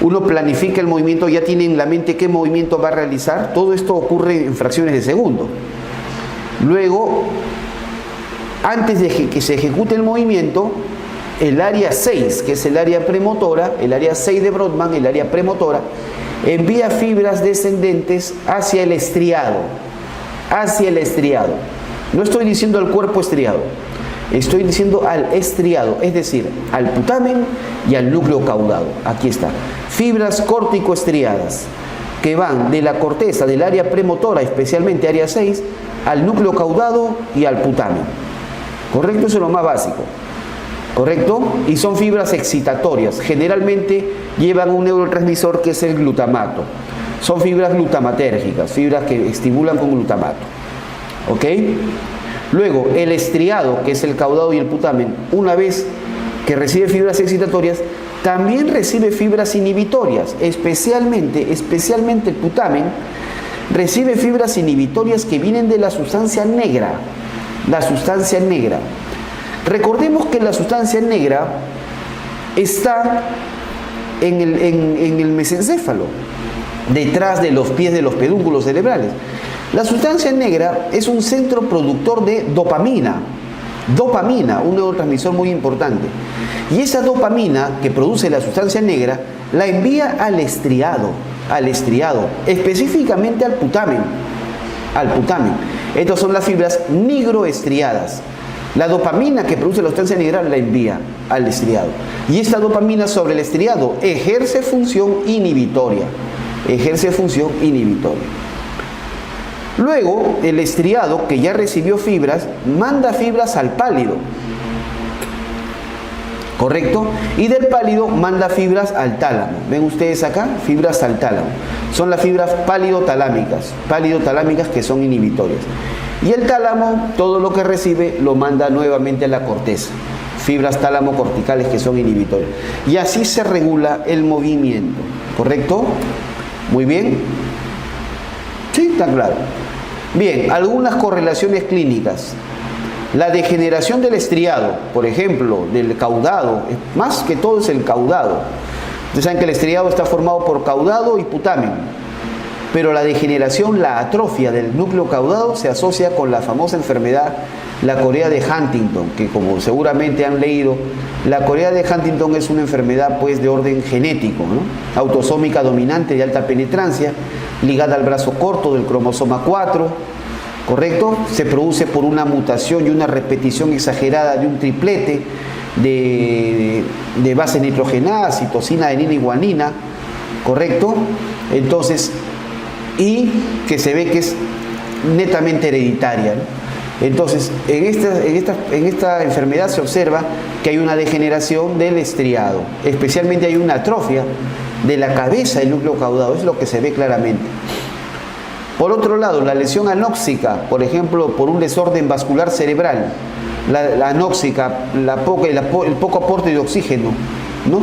Uno planifica el movimiento, ya tiene en la mente qué movimiento va a realizar. Todo esto ocurre en fracciones de segundo. Luego, antes de que se ejecute el movimiento, el área 6, que es el área premotora, el área 6 de Brodmann, el área premotora, envía fibras descendentes hacia el estriado. No estoy diciendo al cuerpo estriado, estoy diciendo al estriado, es decir, al putamen y al núcleo caudado. Aquí está. Fibras córtico-estriadas que van de la corteza del área premotora, especialmente área 6, al núcleo caudado y al putamen. ¿Correcto? Eso es lo más básico. ¿Correcto? Y son fibras excitatorias. Generalmente llevan un neurotransmisor que es el glutamato. Son fibras glutamatérgicas, fibras que estimulan con glutamato. ¿Ok? Luego, el estriado, que es el caudado y el putamen, una vez que recibe fibras excitatorias, también recibe fibras inhibitorias, especialmente el putamen recibe fibras inhibitorias que vienen de la sustancia negra. Recordemos que la sustancia negra está en el mesencéfalo, detrás de los pies de los pedúnculos cerebrales. La sustancia negra es un centro productor de dopamina, un neurotransmisor muy importante. Y esa dopamina que produce la sustancia negra la envía al estriado, específicamente al putamen. Estas son las fibras nigroestriadas. La dopamina que produce la sustancia negra la envía al estriado. Y esta dopamina sobre el estriado ejerce función inhibitoria. Ejerce función inhibitoria. Luego, el estriado, que ya recibió fibras, manda fibras al pálido. ¿Correcto? Y del pálido manda fibras al tálamo. ¿Ven ustedes acá? Fibras al tálamo. Son las fibras pálido-talámicas que son inhibitorias. Y el tálamo, todo lo que recibe, lo manda nuevamente a la corteza. Fibras tálamo-corticales que son inhibitorias. Y así se regula el movimiento. ¿Correcto? Muy bien. Sí, está claro. Bien, algunas correlaciones clínicas. La degeneración del estriado, por ejemplo, del caudado, más que todo es el caudado. Ustedes saben que el estriado está formado por caudado y putamen, pero la degeneración, la atrofia del núcleo caudado se asocia con la famosa enfermedad, la corea de Huntington, que como seguramente han leído, la corea de Huntington es una enfermedad pues de orden genético, ¿no? Autosómica dominante de alta penetrancia, ligada al brazo corto del cromosoma 4, ¿correcto? Se produce por una mutación y una repetición exagerada de un triplete de bases nitrogenadas, citosina, adenina y guanina, ¿correcto? Entonces, y que se ve que es netamente hereditaria, ¿no? Entonces, en esta enfermedad se observa que hay una degeneración del estriado, especialmente hay una atrofia de la cabeza del núcleo caudado, es lo que se ve claramente. Por otro lado, la lesión anóxica, por ejemplo, por un desorden vascular cerebral, la anóxica, el poco aporte de oxígeno, ¿no?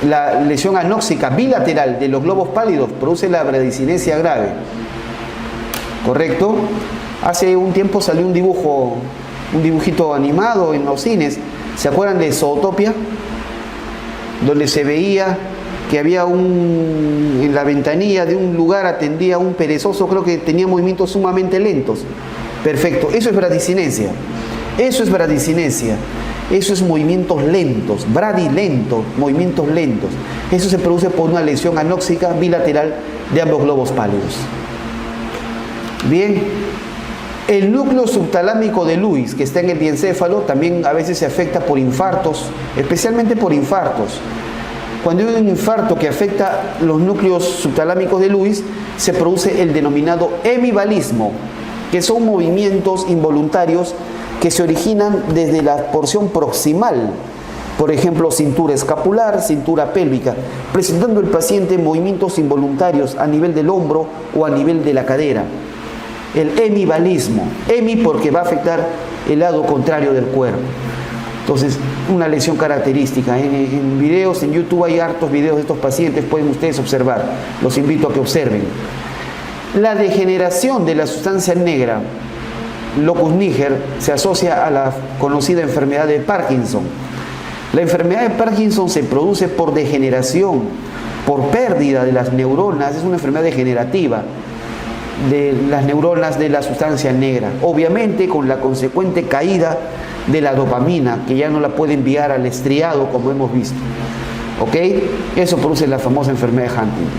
La lesión anóxica bilateral de los globos pálidos produce la bradicinesia grave, ¿correcto? Hace un tiempo salió un dibujito animado en los cines, ¿se acuerdan de Zootopia? Donde se veía que había en la ventanilla de un lugar atendía un perezoso, creo que tenía movimientos sumamente lentos. Perfecto, eso es bradicinesia. Eso es bradicinesia. Eso es movimientos lentos, bradilento, movimientos lentos. Eso se produce por una lesión anóxica bilateral de ambos globos pálidos. Bien, el núcleo subtalámico de Lewis, que está en el diencéfalo, también a veces se afecta por infartos, especialmente por infartos. Cuando hay un infarto que afecta los núcleos subtalámicos de Lewis, se produce el denominado hemivalismo, que son movimientos involuntarios que se originan desde la porción proximal, por ejemplo, cintura escapular, cintura pélvica, presentando el paciente movimientos involuntarios a nivel del hombro o a nivel de la cadera. El hemivalismo, hemi porque va a afectar el lado contrario del cuerpo. Entonces, una lesión característica. En videos, en YouTube hay hartos videos de estos pacientes, pueden ustedes observar. Los invito a que observen. La degeneración de la sustancia negra, locus niger, se asocia a la conocida enfermedad de Parkinson. La enfermedad de Parkinson se produce por degeneración, por pérdida de las neuronas, es una enfermedad degenerativa de las neuronas de la sustancia negra, obviamente con la consecuente caída de la dopamina, que ya no la puede enviar al estriado como hemos visto. ¿Ok? Eso produce la famosa enfermedad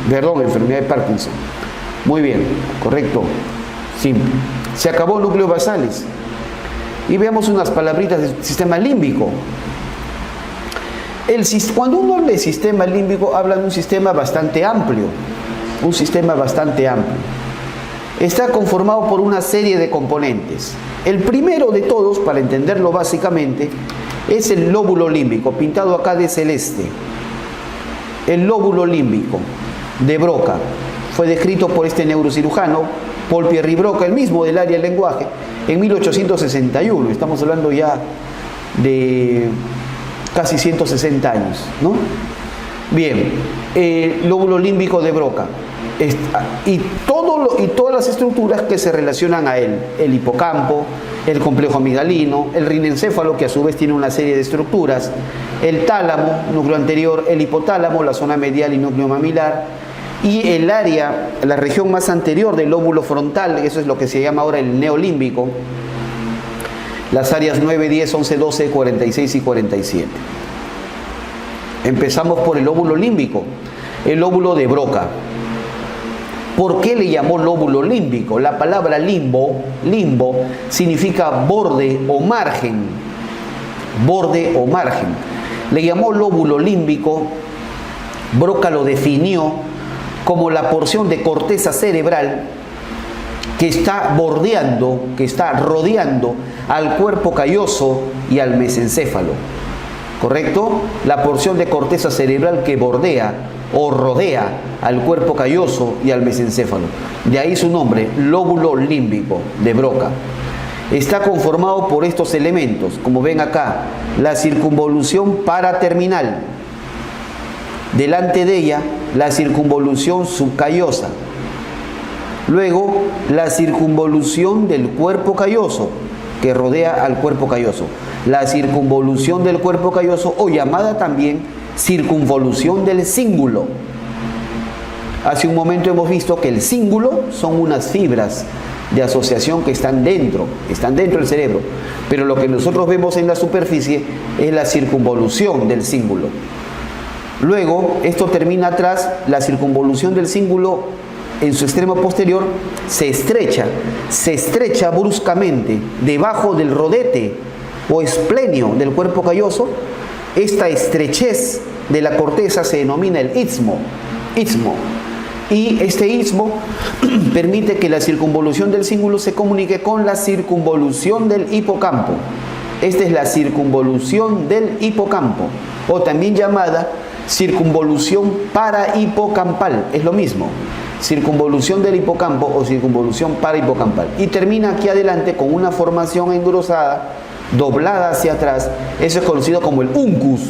de Huntington, enfermedad de Parkinson. Muy bien, correcto, simple. Se acabó núcleos basales. Y veamos unas palabritas del sistema límbico. Cuando uno habla de sistema límbico, habla de un sistema bastante amplio. Un sistema bastante amplio. Está conformado por una serie de componentes. El primero de todos, para entenderlo básicamente, es el lóbulo límbico, pintado acá de celeste. El lóbulo límbico de Broca fue descrito por este neurocirujano, Paul-Pierre Broca, el mismo del área del lenguaje, en 1861. Estamos hablando ya de casi 160 años, ¿no? Bien, lóbulo límbico de Broca. Y todas las estructuras que se relacionan a él, el hipocampo, el complejo amigdalino, el rinencéfalo, que a su vez tiene una serie de estructuras, el tálamo, núcleo anterior, el hipotálamo, la zona medial y núcleo mamilar, y el área, la región más anterior del lóbulo frontal, eso es lo que se llama ahora el neolímbico, las áreas 9, 10, 11, 12, 46 y 47. Empezamos por el lóbulo límbico, el lóbulo de Broca. ¿Por qué le llamó lóbulo límbico? La palabra limbo significa borde o margen. borde o margen. Le llamó lóbulo límbico. Broca lo definió como la porción de corteza cerebral que está bordeando, que está rodeando al cuerpo calloso y al mesencéfalo. ¿Correcto? La porción de corteza cerebral que bordea o rodea al cuerpo calloso y al mesencéfalo. De ahí su nombre, lóbulo límbico de Broca. Está conformado por estos elementos, como ven acá, la circunvolución paraterminal. Delante de ella, la circunvolución subcallosa. Luego, la circunvolución del cuerpo calloso, que rodea al cuerpo calloso. La circunvolución del cuerpo calloso, o llamada también circunvolución del cíngulo. Hace un momento hemos visto que el cíngulo son unas fibras de asociación que están dentro del cerebro, pero lo que nosotros vemos en la superficie es la circunvolución del cíngulo. Luego, esto termina atrás, la circunvolución del cíngulo en su extremo posterior se estrecha bruscamente debajo del rodete o esplenio del cuerpo calloso. Esta estrechez de la corteza se denomina el istmo. Y este istmo permite que la circunvolución del cíngulo se comunique con la circunvolución del hipocampo. Esta es la circunvolución del hipocampo, o también llamada circunvolución parahipocampal. Es lo mismo, circunvolución del hipocampo o circunvolución parahipocampal. Y termina aquí adelante con una formación engrosada, doblada hacia atrás. Eso es conocido como el uncus.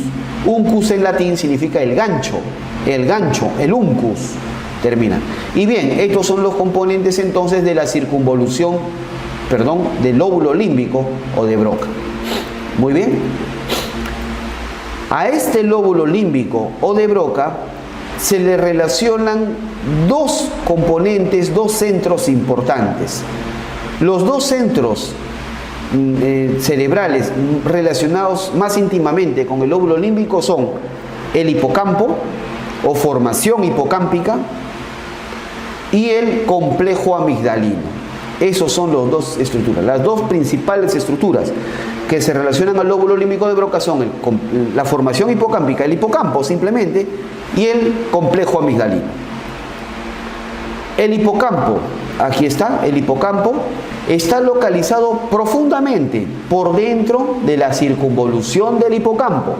Uncus en latín significa el gancho, el uncus. Termina. Y bien, estos son los componentes entonces de la circunvolución, del lóbulo límbico o de Broca. Muy bien. A este lóbulo límbico o de Broca se le relacionan dos componentes, dos centros importantes. Los dos centros cerebrales relacionados más íntimamente con el lóbulo límbico son el hipocampo o formación hipocámpica y el complejo amigdalino. Esos son las dos estructuras, las dos principales estructuras que se relacionan al lóbulo límbico de Broca son la formación hipocámpica, el hipocampo simplemente, y el complejo amigdalino. El hipocampo, aquí está, el hipocampo está localizado profundamente por dentro de la circunvolución del hipocampo.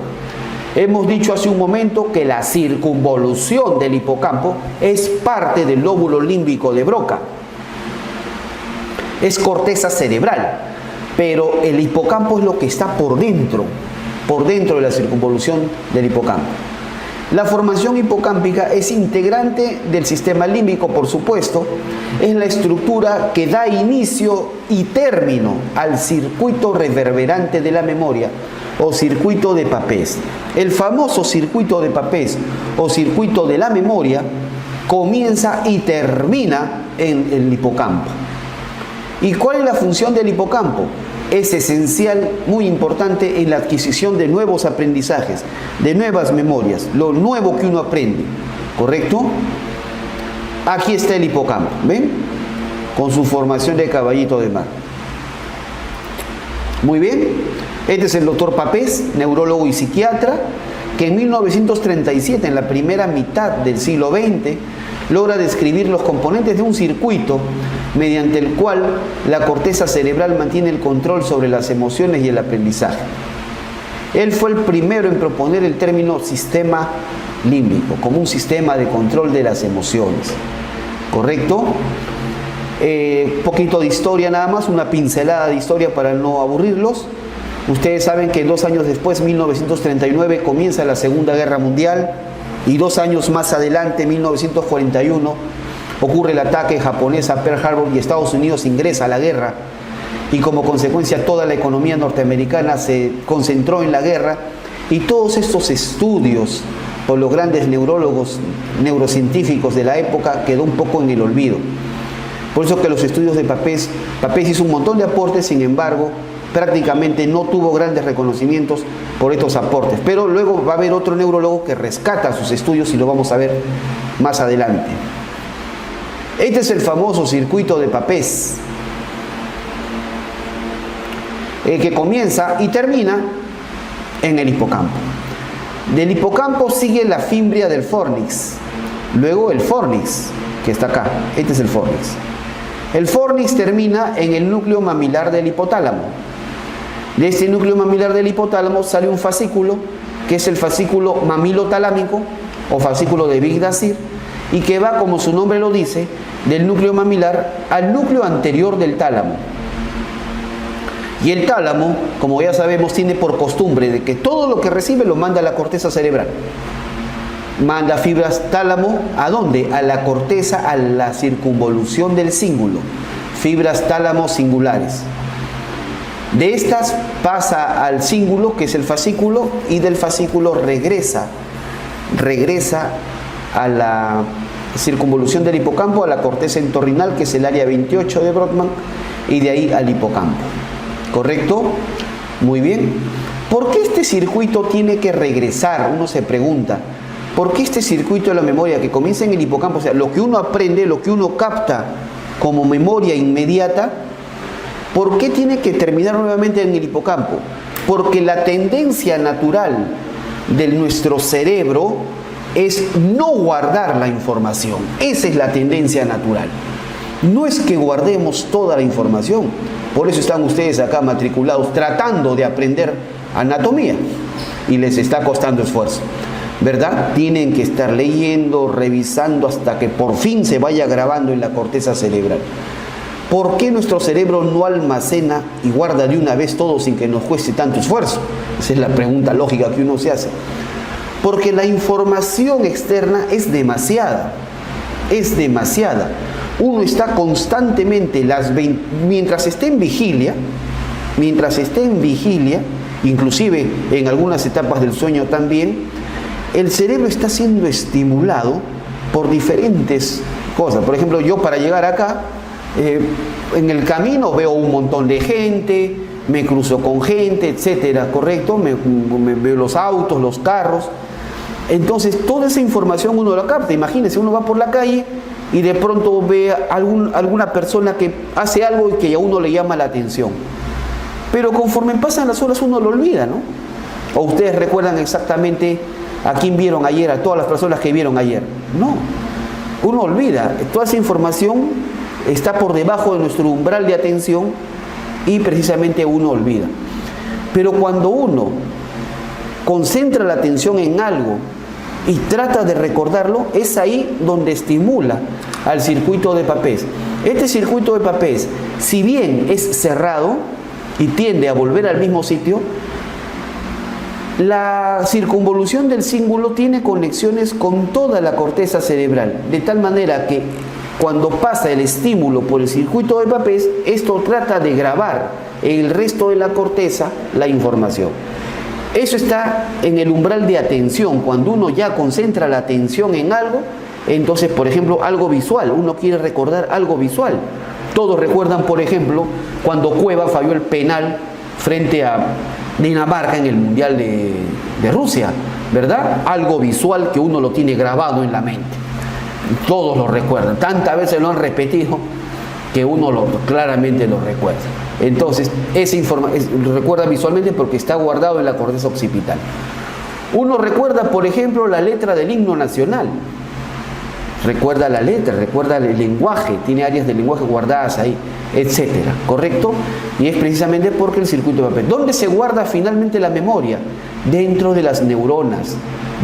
Hemos dicho hace un momento que la circunvolución del hipocampo es parte del lóbulo límbico de Broca. Es corteza cerebral, pero el hipocampo es lo que está por dentro de la circunvolución del hipocampo. La formación hipocámpica es integrante del sistema límbico, por supuesto. Es la estructura que da inicio y término al circuito reverberante de la memoria o circuito de Papez. El famoso circuito de Papez o circuito de la memoria comienza y termina en el hipocampo. ¿Y cuál es la función del hipocampo? Es esencial, muy importante en la adquisición de nuevos aprendizajes, de nuevas memorias, lo nuevo que uno aprende, ¿correcto? Aquí está el hipocampo, ¿ven? Con su formación de caballito de mar. Muy bien, este es el doctor Papez, neurólogo y psiquiatra, que en 1937, en la primera mitad del siglo XX, logra describir los componentes de un circuito mediante el cual la corteza cerebral mantiene el control sobre las emociones y el aprendizaje. Él fue el primero en proponer el término sistema límbico, como un sistema de control de las emociones. ¿Correcto? Poquito de historia nada más, una pincelada de historia para no aburrirlos. Ustedes saben que 2 años después, 1939, comienza la Segunda Guerra Mundial y 2 años más adelante, 1941, ocurre el ataque japonés a Pearl Harbor y Estados Unidos ingresa a la guerra y como consecuencia toda la economía norteamericana se concentró en la guerra y todos estos estudios por los grandes neurólogos, neurocientíficos de la época quedó un poco en el olvido. Por eso que los estudios de Papez hizo un montón de aportes, sin embargo, prácticamente no tuvo grandes reconocimientos por estos aportes. Pero luego va a haber otro neurólogo que rescata sus estudios y lo vamos a ver más adelante. Este es el famoso circuito de Papez, que comienza y termina en el hipocampo. Del hipocampo sigue la fimbria del fornix, luego el fornix, que está acá, este es el fornix. El fornix termina en el núcleo mamilar del hipotálamo. De este núcleo mamilar del hipotálamo sale un fascículo, que es el fascículo mamilotalámico o fascículo de Bigdasir, y que va, como su nombre lo dice, del núcleo mamilar al núcleo anterior del tálamo. Y el tálamo, como ya sabemos, tiene por costumbre de que todo lo que recibe lo manda a la corteza cerebral. Manda fibras tálamo, ¿a dónde? A la corteza, a la circunvolución del cíngulo. Fibras tálamo singulares. De estas pasa al cíngulo, que es el fascículo, y del fascículo regresa a la circunvolución del hipocampo, a la corteza entorrinal, que es el área 28 de Brodmann, y de ahí al hipocampo. ¿Correcto? Muy bien. ¿Por qué este circuito tiene que regresar? Uno se pregunta. ¿Por qué este circuito de la memoria que comienza en el hipocampo, o sea, lo que uno aprende, lo que uno capta como memoria inmediata, ¿por qué tiene que terminar nuevamente en el hipocampo? Porque la tendencia natural de nuestro cerebro es no guardar la información. Esa es la tendencia natural. No es que guardemos toda la información. Por eso están ustedes acá matriculados tratando de aprender anatomía y les está costando esfuerzo, ¿verdad? Tienen que estar leyendo, revisando hasta que por fin se vaya grabando en la corteza cerebral. ¿Por qué nuestro cerebro no almacena y guarda de una vez todo sin que nos cueste tanto esfuerzo? Esa es la pregunta lógica que uno se hace. Porque la información externa es demasiada. Es demasiada. Uno está constantemente, mientras esté en vigilia, inclusive en algunas etapas del sueño también, el cerebro está siendo estimulado por diferentes cosas. Por ejemplo, yo para llegar acá, en el camino veo un montón de gente, me cruzo con gente, etcétera, ¿correcto? Me veo los autos, los carros. Entonces, toda esa información uno la capta. Imagínense, uno va por la calle y de pronto ve alguna persona que hace algo y que a uno le llama la atención. Pero conforme pasan las horas uno lo olvida, ¿no? O ustedes recuerdan exactamente a quién vieron ayer, a todas las personas que vieron ayer. No, uno olvida. Toda esa información está por debajo de nuestro umbral de atención y precisamente uno olvida. Pero cuando uno concentra la atención en algo y trata de recordarlo, es ahí donde estimula al circuito de Papez. Este circuito de Papez, si bien es cerrado y tiende a volver al mismo sitio, la circunvolución del cíngulo tiene conexiones con toda la corteza cerebral, de tal manera que cuando pasa el estímulo por el circuito de Papez, esto trata de grabar en el resto de la corteza la información. Eso está en el umbral de atención. Cuando uno ya concentra la atención en algo, entonces, por ejemplo, algo visual, uno quiere recordar algo visual. Todos recuerdan, por ejemplo, cuando Cueva falló el penal frente a Dinamarca en el Mundial de Rusia, ¿verdad? Algo visual que uno lo tiene grabado en la mente. Todos lo recuerdan. Tantas veces lo han repetido que uno claramente lo recuerda. Entonces, lo recuerda visualmente porque está guardado en la corteza occipital. Uno recuerda, por ejemplo, la letra del himno nacional. Recuerda la letra, recuerda el lenguaje, tiene áreas de lenguaje guardadas ahí, etcétera, ¿correcto? Y es precisamente porque el circuito de Papez. ¿Dónde se guarda finalmente la memoria? Dentro de las neuronas,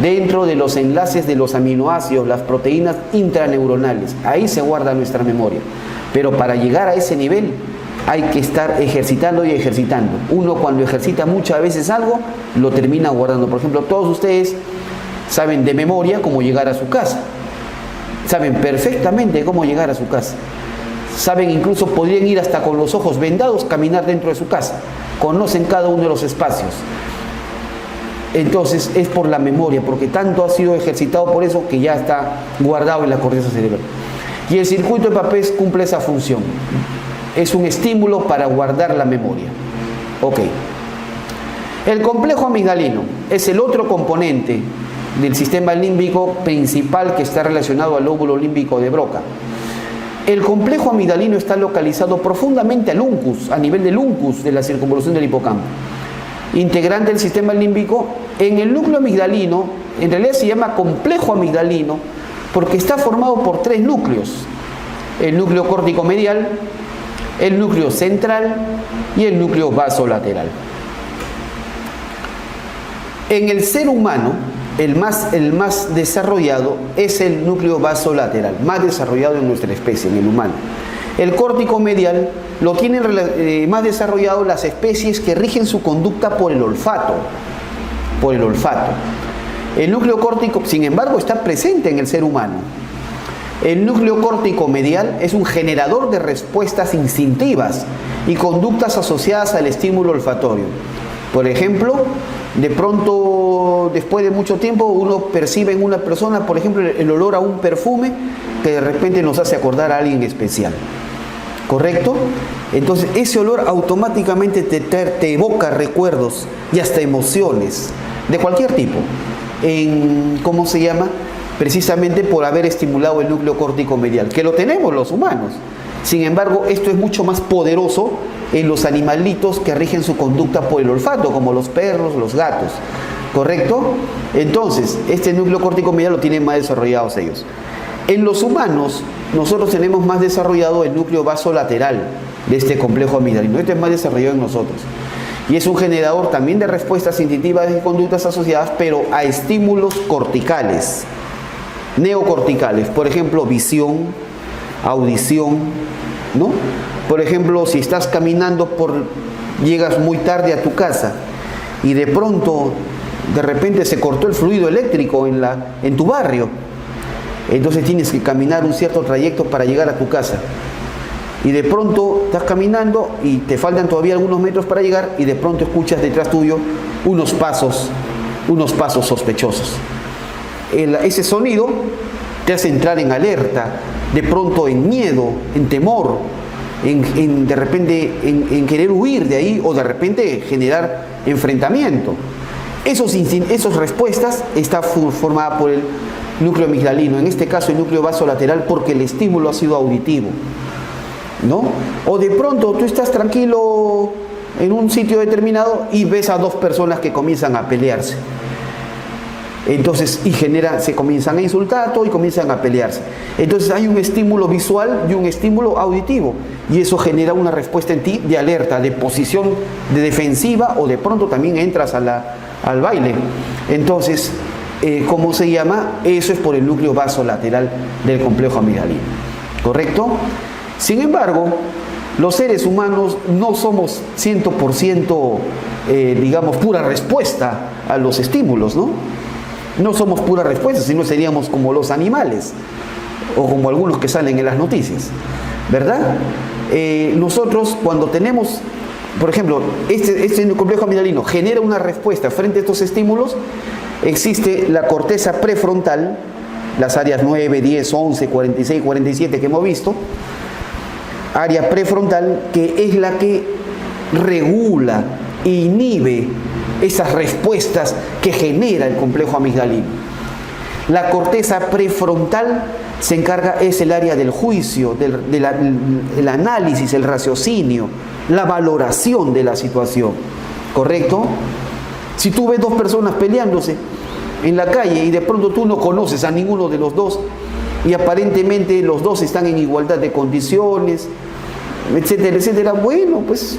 dentro de los enlaces de los aminoácidos, las proteínas intraneuronales. Ahí se guarda nuestra memoria. Pero para llegar a ese nivel hay que estar ejercitando y ejercitando. Uno cuando ejercita muchas veces algo, lo termina guardando. Por ejemplo, todos ustedes saben de memoria cómo llegar a su casa. Saben perfectamente cómo llegar a su casa. Saben, incluso podrían ir hasta con los ojos vendados, caminar dentro de su casa. Conocen cada uno de los espacios. Entonces es por la memoria, porque tanto ha sido ejercitado por eso que ya está guardado en la corteza cerebral. Y el circuito de Papez cumple esa función. Es un estímulo para guardar la memoria. Ok. El complejo amigdalino es el otro componente del sistema límbico principal que está relacionado al lóbulo límbico de Broca. El complejo amigdalino está localizado profundamente al uncus, a nivel del uncus de la circunvolución del hipocampo. integrante del sistema límbico. En el núcleo amigdalino, en realidad se llama complejo amigdalino, porque está formado por 3 núcleos: el núcleo córtico medial, el núcleo central y el núcleo basolateral. En el ser humano, el más desarrollado es el núcleo basolateral, más desarrollado en nuestra especie, en el humano. El córtico medial lo tienen más desarrollado las especies que rigen su conducta por el olfato. El núcleo córtico, sin embargo, está presente en el ser humano. El núcleo córtico medial es un generador de respuestas instintivas y conductas asociadas al estímulo olfatorio. Por ejemplo, de pronto, después de mucho tiempo, uno percibe en una persona, por ejemplo, el olor a un perfume que de repente nos hace acordar a alguien especial. ¿Correcto? Entonces, ese olor automáticamente te evoca recuerdos y hasta emociones de cualquier tipo. ¿Cómo se llama? Precisamente por haber estimulado el núcleo córtico medial, que lo tenemos los humanos. Sin embargo, esto es mucho más poderoso en los animalitos que rigen su conducta por el olfato, como los perros, los gatos. ¿Correcto? Entonces, este núcleo córtico medial lo tienen más desarrollados ellos. En los humanos, nosotros tenemos más desarrollado el núcleo basolateral de este complejo amigdalino. Este es más desarrollado en nosotros. Y es un generador también de respuestas instintivas y conductas asociadas, pero a estímulos corticales, neocorticales. Por ejemplo, visión, audición, ¿no? Por ejemplo, si estás caminando llegas muy tarde a tu casa y de pronto, de repente se cortó el fluido eléctrico en tu barrio. Entonces tienes que caminar un cierto trayecto para llegar a tu casa. Y de pronto estás caminando y te faltan todavía algunos metros para llegar y de pronto escuchas detrás tuyo unos pasos sospechosos. Ese sonido te hace entrar en alerta, de pronto en miedo, en temor, de repente en querer huir de ahí o de repente generar enfrentamiento. Esas respuestas están formadas por el núcleo amigdalino, en este caso el núcleo basolateral, porque el estímulo ha sido auditivo, ¿no? O de pronto tú estás tranquilo en un sitio determinado y ves a 2 personas que comienzan a pelearse. Entonces, se comienzan a insultar y comienzan a pelearse. Entonces hay un estímulo visual y un estímulo auditivo, y eso genera una respuesta en ti de alerta, de posición de defensiva, o de pronto también entras al baile. Entonces, ¿cómo se llama? Eso es por el núcleo basolateral del complejo amigdalino. ¿Correcto? Sin embargo, los seres humanos no somos 100%, digamos, pura respuesta a los estímulos, ¿no? No somos pura respuesta, sino seríamos como los animales, o como algunos que salen en las noticias, ¿verdad? Nosotros, cuando tenemos, por ejemplo, este complejo amigdalino genera una respuesta frente a estos estímulos, existe la corteza prefrontal, las áreas 9, 10, 11, 46, 47 que hemos visto, área prefrontal, que es la que regula e inhibe esas respuestas que genera el complejo amigdalino. La corteza prefrontal se encarga, es el área del juicio, del análisis, el raciocinio, la valoración de la situación. ¿Correcto? Si tú ves 2 personas peleándose en la calle y de pronto tú no conoces a ninguno de los 2 y aparentemente los 2 están en igualdad de condiciones, etcétera, etcétera, bueno, pues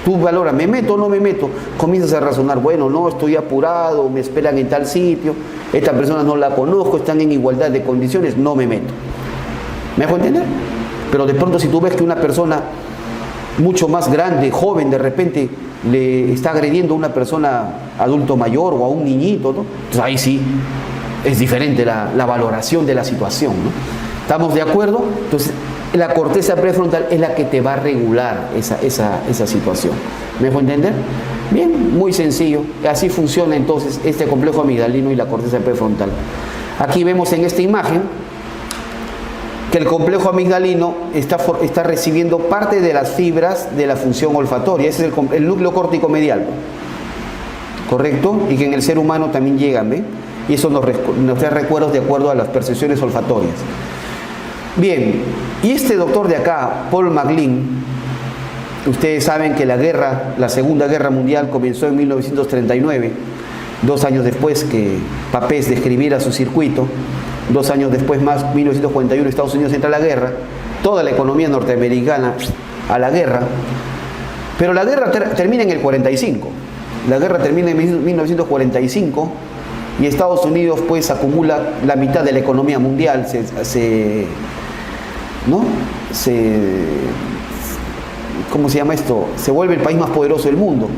tú valoras, ¿me meto o no me meto? Comienzas a razonar, bueno, no, estoy apurado, me esperan en tal sitio, esta persona no la conozco, están en igualdad de condiciones, no me meto. ¿Me dejo entender? Pero de pronto si tú ves que una persona mucho más grande, joven, de repente le está agrediendo a una persona adulto mayor o a un niñito, ¿no? Entonces ahí sí es diferente la valoración de la situación, ¿no? ¿Estamos de acuerdo? Entonces la corteza prefrontal es la que te va a regular esa situación. ¿Me dejo entender? Bien, muy sencillo. Así funciona entonces este complejo amigdalino y la corteza prefrontal. Aquí vemos en esta imagen que el complejo amigdalino está recibiendo parte de las fibras de la función olfatoria. Ese es el núcleo córtico medial, ¿correcto? Y que en el ser humano también llegan, ¿ve? Y eso nos da recuerdos de acuerdo a las percepciones olfatorias. Bien, y este doctor de acá, Paul MacLean, Ustedes saben que la Segunda Guerra Mundial comenzó en 1939, 2 años después que Papez describiera su circuito. 2 años después más, 1941, Estados Unidos entra a la guerra, toda la economía norteamericana a la guerra, pero la guerra termina en el 45. La guerra termina en 1945 y Estados Unidos pues acumula la mitad de la economía mundial, ¿cómo se llama esto? Se vuelve el país más poderoso del mundo.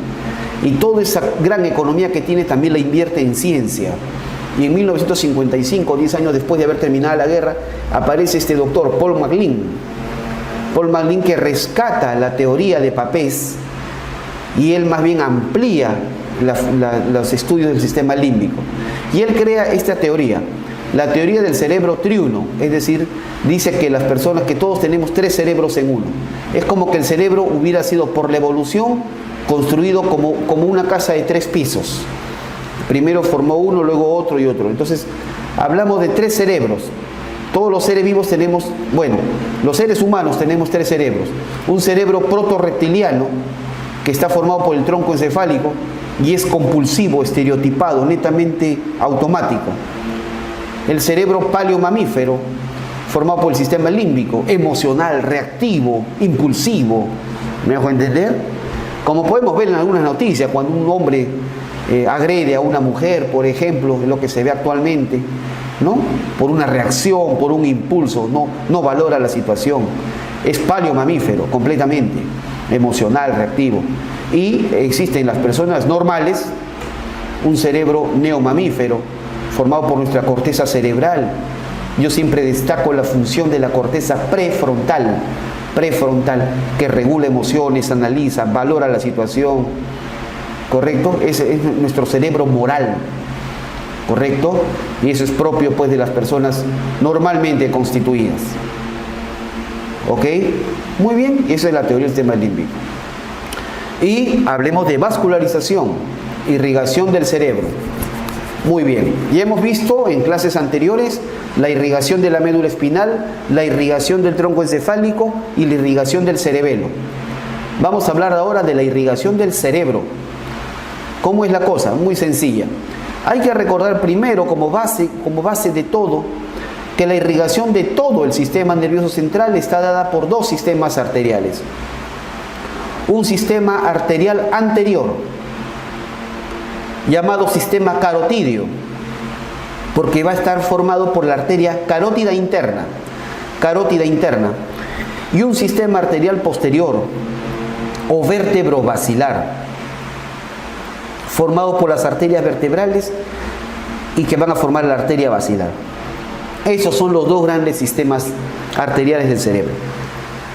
Y toda esa gran economía que tiene también la invierte en ciencia. Y en 1955, 10 años después de haber terminado la guerra, aparece este doctor, Paul MacLean. Paul MacLean, que rescata la teoría de Papez y él más bien amplía los estudios del sistema límbico. Y él crea esta teoría, la teoría del cerebro triuno, es decir, dice que las personas, que todos tenemos 3 cerebros en uno. Es como que el cerebro hubiera sido por la evolución construido como una casa de 3 pisos. Primero formó uno, luego otro y otro. Entonces, hablamos de 3 cerebros. Todos los seres vivos tenemos, los seres humanos tenemos 3 cerebros. Un cerebro protorreptiliano, que está formado por el tronco encefálico y es compulsivo, estereotipado, netamente automático. El cerebro paleomamífero, formado por el sistema límbico, emocional, reactivo, impulsivo. ¿Me dejo entender? Como podemos ver en algunas noticias, cuando un hombre agrede a una mujer, por ejemplo, es lo que se ve actualmente, ¿no? Por una reacción, por un impulso, no valora la situación. Es paleomamífero, completamente, emocional, reactivo. Y existen en las personas normales un cerebro neomamífero, formado por nuestra corteza cerebral. Yo siempre destaco la función de la corteza prefrontal, que regula emociones, analiza, valora la situación, ¿correcto? Ese es nuestro cerebro moral, ¿correcto? Y eso es propio pues de las personas normalmente constituidas. ¿Ok? Muy bien, esa es la teoría del sistema límbico. Y hablemos de vascularización, irrigación del cerebro. Muy bien, ya hemos visto en clases anteriores la irrigación de la médula espinal, la irrigación del tronco encefálico y la irrigación del cerebelo. Vamos a hablar ahora de la irrigación del cerebro. ¿Cómo es la cosa? Muy sencilla. Hay que recordar primero, como base de todo, que la irrigación de todo el sistema nervioso central está dada por 2 sistemas arteriales. Un sistema arterial anterior, llamado sistema carotídeo, porque va a estar formado por la arteria carótida interna, y un sistema arterial posterior, o vértebro-basilar, formado por las arterias vertebrales y que van a formar la arteria basilar. Esos son los 2 grandes sistemas arteriales del cerebro.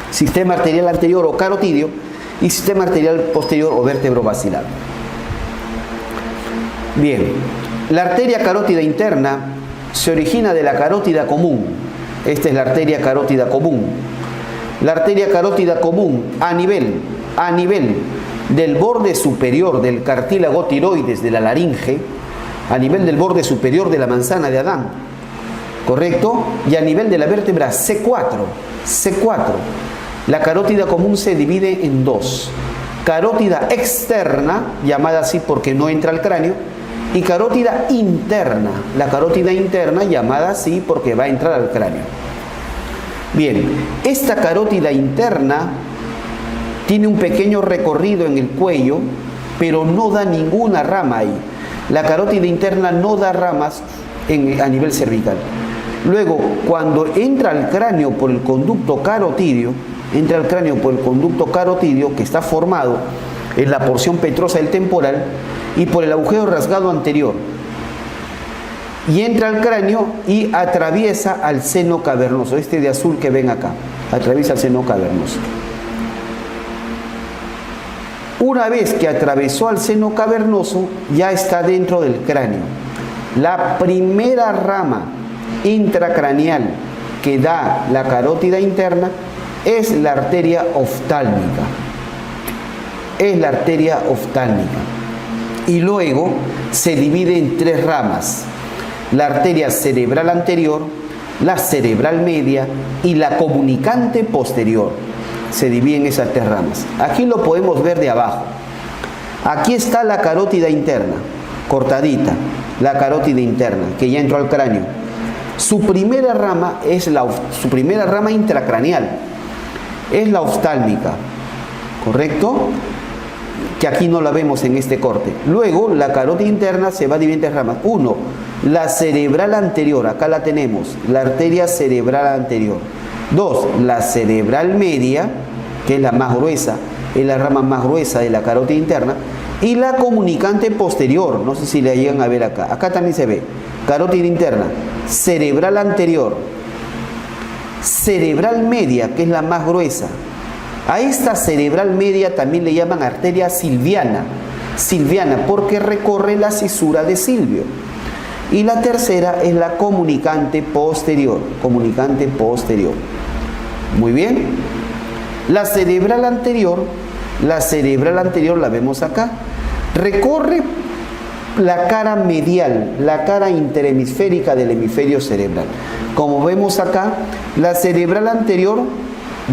Sistema arterial anterior o carotídeo y sistema arterial posterior o vértebro-basilar. Bien, la arteria carótida interna se origina de la carótida común. Esta es la arteria carótida común. La arteria carótida común a nivel del borde superior del cartílago tiroides de la laringe, a nivel del borde superior de la manzana de Adán, ¿correcto? Y a nivel de la vértebra C4. La carótida común se divide en 2. Carótida externa, llamada así porque no entra al cráneo, y carótida interna. La carótida interna, llamada así porque va a entrar al cráneo. Bien, esta carótida interna tiene un pequeño recorrido en el cuello, pero no da ninguna rama ahí. La carótida interna no da ramas a nivel cervical. Luego, cuando entra al cráneo por el conducto carotídeo, que está formado en la porción petrosa del temporal y por el agujero rasgado anterior, y entra al cráneo y atraviesa al seno cavernoso, este de azul que ven acá, atraviesa el seno cavernoso. Una vez que atravesó al seno cavernoso, ya está dentro del cráneo. La primera rama intracraneal que da la carótida interna es la arteria oftálmica. Y luego se divide en 3 ramas: la arteria cerebral anterior, la cerebral media y la comunicante posterior. se dividen esas tres ramas. Aquí lo podemos ver de abajo. Aquí está la carótida interna, cortadita, la carótida interna, que ya entró al cráneo. Su primera rama es su primera rama intracraneal, es la oftálmica, ¿correcto? Que aquí no la vemos en este corte. Luego, la carótida interna se va a dividir en tres ramas. Uno, la cerebral anterior, acá la tenemos, la arteria cerebral anterior. Dos, la cerebral media, que es la más gruesa, es la rama más gruesa de la carótida interna. Y la comunicante posterior, no sé si la llegan a ver acá. Acá también se ve, carótida interna, cerebral anterior, cerebral media, que es la más gruesa. A esta cerebral media también le llaman arteria silviana, porque recorre la cisura de Silvio. Y la tercera es la comunicante posterior, Muy bien. La cerebral anterior la vemos acá. Recorre la cara medial, la cara interhemisférica del hemisferio cerebral. Como vemos acá, la cerebral anterior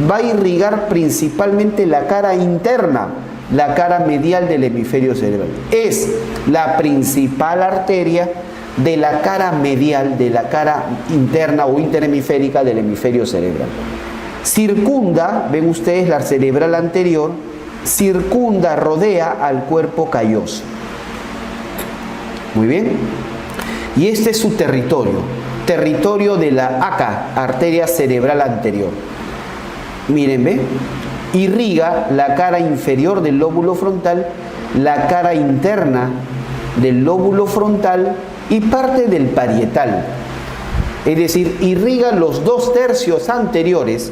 va a irrigar principalmente la cara interna, la cara medial del hemisferio cerebral. Es la principal arteria de la cara medial, de la cara interna o interhemisférica del hemisferio cerebral. Circunda, ven ustedes, la cerebral anterior, circunda, rodea al cuerpo calloso. Muy bien. Y este es su territorio de la ACA, arteria cerebral anterior. Miren, ¿ve? Irriga la cara inferior del lóbulo frontal, la cara interna del lóbulo frontal y parte del parietal. Es decir, irriga los 2/3 anteriores,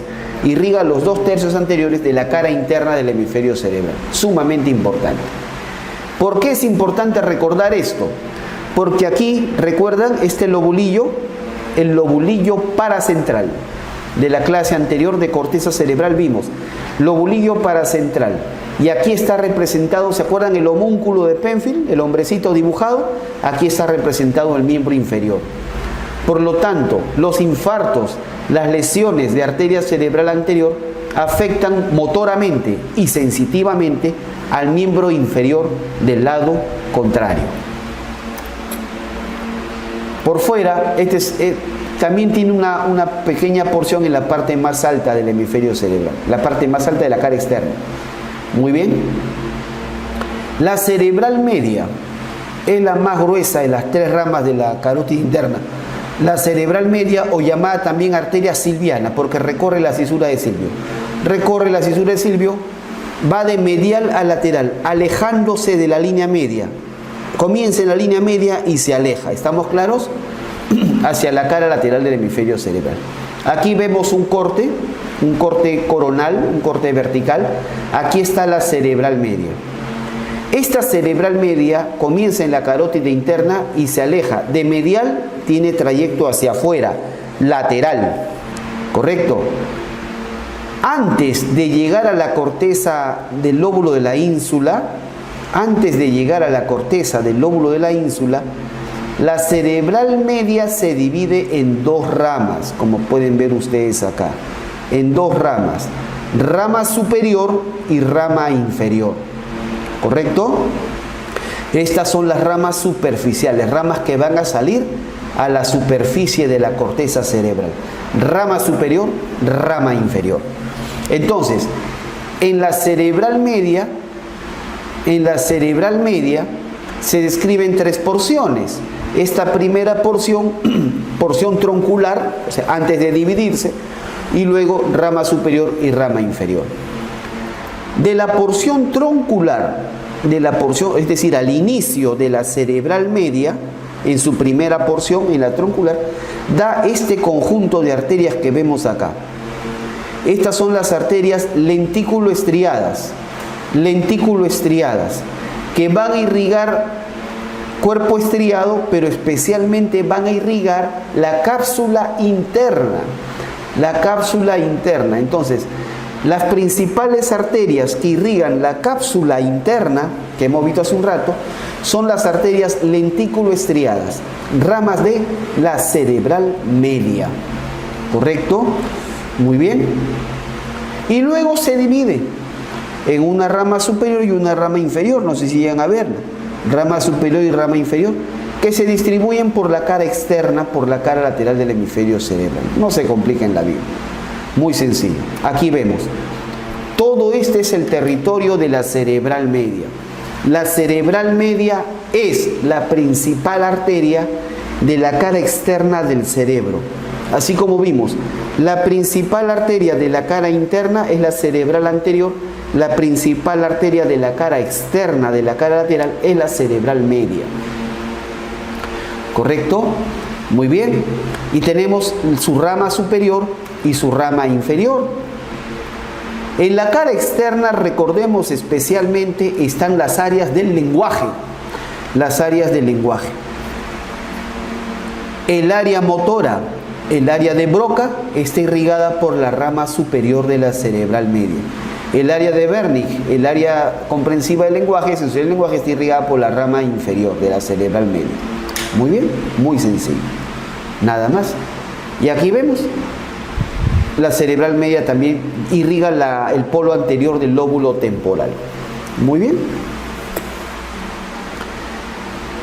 de la cara interna del hemisferio cerebral. Sumamente importante. ¿Por qué es importante recordar esto? Porque aquí, ¿recuerdan este lobulillo? El lobulillo paracentral. De la clase anterior de corteza cerebral vimos lobulillo paracentral. Y aquí está representado, ¿se acuerdan el homúnculo de Penfield? El hombrecito dibujado. Aquí está representado el miembro inferior. Por lo tanto, los infartos, las lesiones de arteria cerebral anterior afectan motoramente y sensitivamente al miembro inferior del lado contrario. Por fuera, también tiene una pequeña porción en la parte más alta del hemisferio cerebral, la parte más alta de la cara externa. Muy bien. La cerebral media es la más gruesa de las tres ramas de la carótida interna. La cerebral media, o llamada también arteria silviana, porque recorre la cisura de Silvio. Va de medial a lateral, alejándose de la línea media. Comienza en la línea media y se aleja. ¿Estamos claros? Hacia la cara lateral del hemisferio cerebral. Aquí vemos un corte coronal, un corte vertical. Aquí está la cerebral media. Esta cerebral media comienza en la carótida interna y se aleja. De medial tiene trayecto hacia afuera, lateral. ¿Correcto? Antes de llegar a la corteza del lóbulo de la ínsula, la cerebral media se divide en dos ramas, como pueden ver ustedes acá. En dos ramas. Rama superior y rama inferior. ¿Correcto? Estas son las ramas superficiales, ramas que van a salir a la superficie de la corteza cerebral. Rama superior, rama inferior. Entonces, en la cerebral media se describen tres porciones. Esta primera porción, porción troncular, o sea, antes de dividirse, y luego rama superior y rama inferior. De la porción troncular, es decir, al inicio de la cerebral media, en su primera porción, en la troncular, da este conjunto de arterias que vemos acá. Estas son las arterias lentículo-estriadas, que van a irrigar cuerpo estriado, pero especialmente van a irrigar la cápsula interna. Entonces, las principales arterias que irrigan la cápsula interna, que hemos visto hace un rato, son las arterias lentículo-estriadas, ramas de la cerebral media. ¿Correcto? Muy bien. Y luego se divide en una rama superior y una rama inferior, no sé si llegan a verla, rama superior y rama inferior, que se distribuyen por la cara externa, por la cara lateral del hemisferio cerebral. No se complica en la vida, muy sencillo. Aquí vemos, todo este es el territorio de la cerebral media. La cerebral media es la principal arteria de la cara externa del cerebro. Así como vimos, la principal arteria de la cara interna es la cerebral anterior, la principal arteria de la cara externa de la cara lateral es la cerebral media. ¿Correcto? Muy bien. Y tenemos su rama superior y su rama inferior. En la cara externa, recordemos especialmente, están las áreas del lenguaje. Las áreas del lenguaje. El área motora, el área de Broca, está irrigada por la rama superior de la cerebral media. El área de Wernicke, el área comprensiva del lenguaje, sensorial del lenguaje, está irrigada por la rama inferior de la cerebral media. Muy bien, muy sencillo. Nada más. Y aquí vemos, la cerebral media también irriga el polo anterior del lóbulo temporal. Muy bien.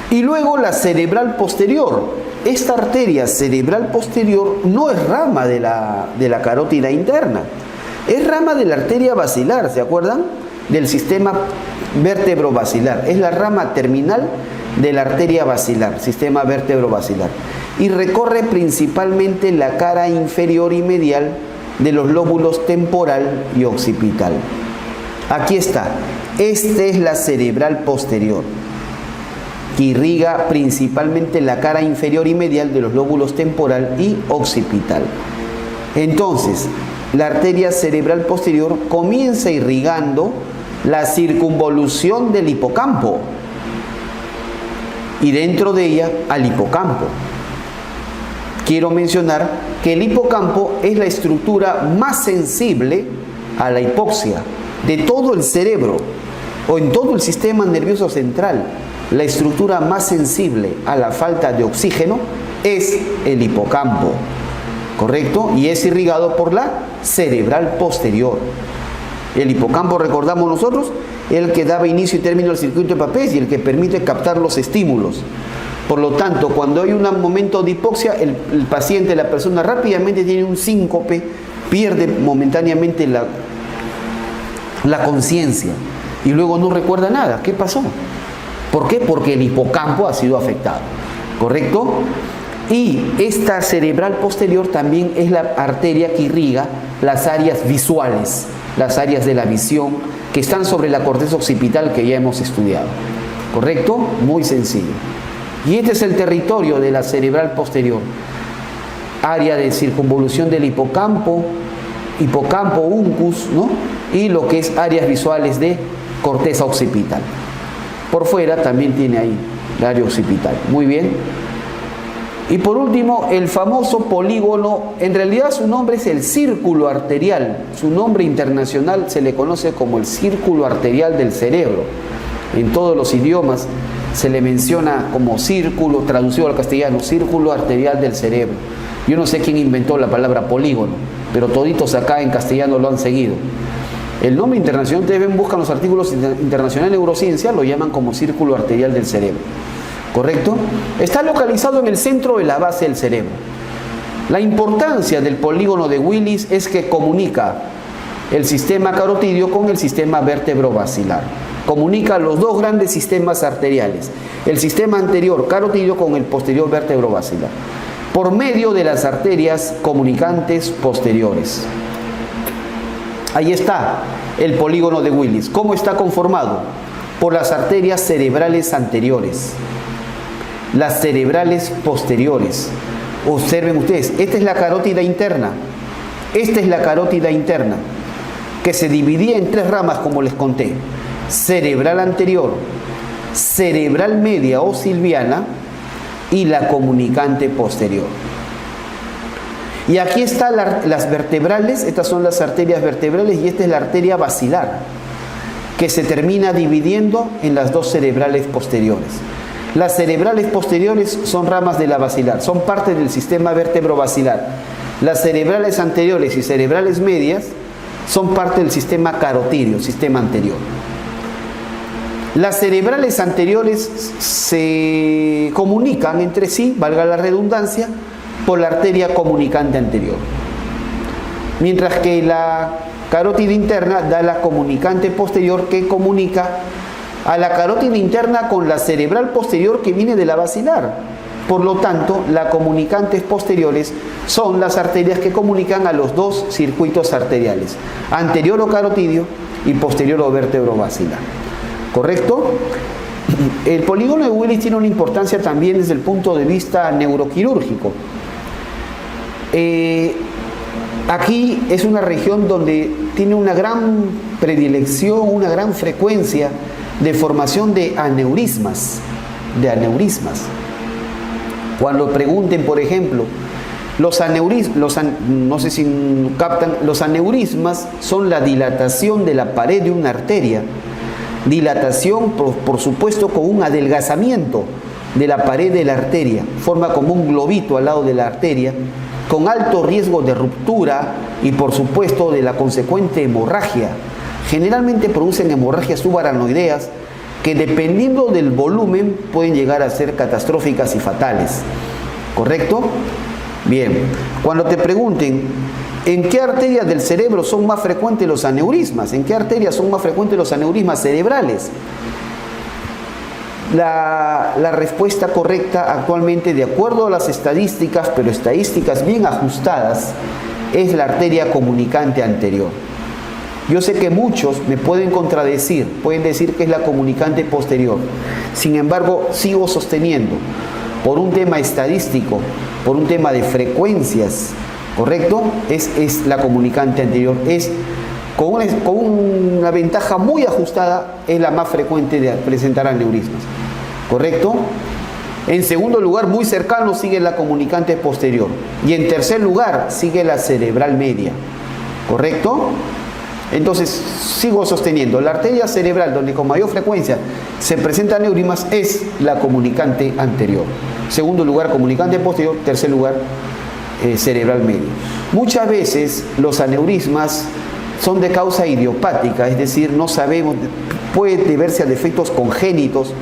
Y luego la cerebral posterior. Esta arteria cerebral posterior no es rama de la carótida interna. Es rama de la arteria basilar, ¿se acuerdan? Del sistema vértebro-basilar. Es la rama terminal de la arteria basilar, sistema vértebro-basilar. Y recorre principalmente la cara inferior y medial de los lóbulos temporal y occipital. Aquí está. Esta es la cerebral posterior, que irriga principalmente la cara inferior y medial de los lóbulos temporal y occipital. Entonces, la arteria cerebral posterior comienza irrigando la circunvolución del hipocampo y dentro de ella al hipocampo. Quiero mencionar que el hipocampo es la estructura más sensible a la hipoxia de todo el cerebro o en todo el sistema nervioso central. La estructura más sensible a la falta de oxígeno es el hipocampo, ¿correcto? Y es irrigado por la cerebral posterior. El hipocampo, recordamos nosotros, el que daba inicio y término al circuito de Papez y el que permite captar los estímulos. Por lo tanto, cuando hay un momento de hipoxia, el paciente, la persona rápidamente tiene un síncope, pierde momentáneamente la conciencia y luego no recuerda nada. ¿Qué pasó? ¿Por qué? Porque el hipocampo ha sido afectado, ¿correcto? Y esta cerebral posterior también es la arteria que irriga las áreas visuales, las áreas de la visión que están sobre la corteza occipital que ya hemos estudiado, ¿correcto? Muy sencillo. Y este es el territorio de la cerebral posterior, área de circunvolución del hipocampo, uncus, ¿no? Y lo que es áreas visuales de corteza occipital. Por fuera también tiene ahí el área occipital. Muy bien. Y por último, el famoso polígono, en realidad su nombre es el círculo arterial. Su nombre internacional se le conoce como el círculo arterial del cerebro. En todos los idiomas se le menciona como círculo, traducido al castellano, círculo arterial del cerebro. Yo no sé quién inventó la palabra polígono, pero toditos acá en castellano lo han seguido. El nombre internacional, ustedes buscan los artículos internacionales de neurociencia, lo llaman como círculo arterial del cerebro. ¿Correcto? Está localizado en el centro de la base del cerebro. La importancia del polígono de Willis es que comunica el sistema carotidio con el sistema vértebro-basilar. Comunica los dos grandes sistemas arteriales, el sistema anterior carotidio con el posterior vértebro-basilar, por medio de las arterias comunicantes posteriores. Ahí está el polígono de Willis. ¿Cómo está conformado? Por las arterias cerebrales anteriores, las cerebrales posteriores. Observen ustedes, esta es la carótida interna. Esta es la carótida interna, que se dividía en tres ramas, como les conté. Cerebral anterior, cerebral media o silviana y la comunicante posterior. Y aquí están las vertebrales, estas son las arterias vertebrales y esta es la arteria basilar, que se termina dividiendo en las dos cerebrales posteriores. Las cerebrales posteriores son ramas de la basilar, son parte del sistema vértebro-basilar. Las cerebrales anteriores y cerebrales medias son parte del sistema carotídeo, sistema anterior. Las cerebrales anteriores se comunican entre sí, valga la redundancia, por la arteria comunicante anterior. Mientras que la carótida interna da la comunicante posterior que comunica a la carótida interna con la cerebral posterior que viene de la basilar. Por lo tanto, las comunicantes posteriores son las arterias que comunican a los dos circuitos arteriales, anterior o carotidio y posterior o vértebro-basilar. ¿Correcto? El polígono de Willis tiene una importancia también desde el punto de vista neuroquirúrgico. Aquí es una región donde tiene una gran predilección, una gran frecuencia de formación de aneurismas. Cuando pregunten, por ejemplo, no sé si captan, los aneurismas son la dilatación de la pared de una arteria. Dilatación, por supuesto, con un adelgazamiento de la pared de la arteria. Forma como un globito al lado de la arteria, con alto riesgo de ruptura y, por supuesto, de la consecuente hemorragia. Generalmente producen hemorragias subaranoideas que, dependiendo del volumen, pueden llegar a ser catastróficas y fatales. ¿Correcto? Bien. Cuando te pregunten ¿en qué arterias del cerebro son más frecuentes los aneurismas? ¿En qué arterias son más frecuentes los aneurismas cerebrales? La respuesta correcta actualmente, de acuerdo a las estadísticas, pero estadísticas bien ajustadas, es la arteria comunicante anterior. Yo sé que muchos me pueden contradecir, pueden decir que es la comunicante posterior. Sin embargo, sigo sosteniendo, por un tema estadístico, por un tema de frecuencias, ¿correcto? Es la comunicante anterior. Con una ventaja muy ajustada, es la más frecuente de presentar aneurismas. ¿Correcto? En segundo lugar, muy cercano, sigue la comunicante posterior. Y en tercer lugar, sigue la cerebral media. ¿Correcto? Entonces, sigo sosteniendo, la arteria cerebral donde con mayor frecuencia se presentan aneurismas es la comunicante anterior. Segundo lugar, comunicante posterior. Tercer lugar, cerebral medio. Muchas veces los aneurismas son de causa idiopática, es decir, no sabemos, puede deberse a defectos congénitos,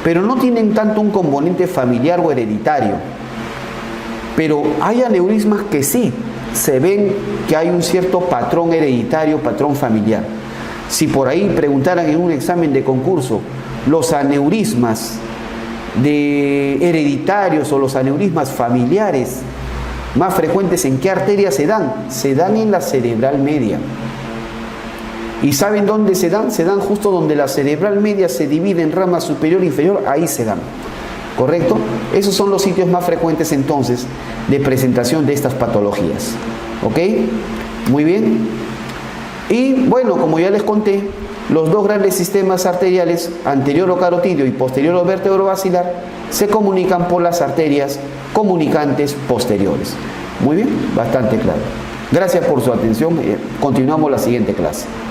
pero no tienen tanto un componente familiar o hereditario. Pero hay aneurismas que sí, se ven que hay un cierto patrón hereditario, patrón familiar. Si por ahí preguntaran en un examen de concurso, los aneurismas hereditarios o los aneurismas familiares más frecuentes, ¿en qué arteria se dan? Se dan en la cerebral media. ¿Y saben dónde se dan? Se dan justo donde la cerebral media se divide en rama superior e inferior, ahí se dan. ¿Correcto? Esos son los sitios más frecuentes entonces de presentación de estas patologías. ¿Ok? Muy bien. Y bueno, como ya les conté, los dos grandes sistemas arteriales, anterior o carotídeo y posterior o vértebro-basilar, se comunican por las arterias comunicantes posteriores. Muy bien, bastante claro. Gracias por su atención. Continuamos la siguiente clase.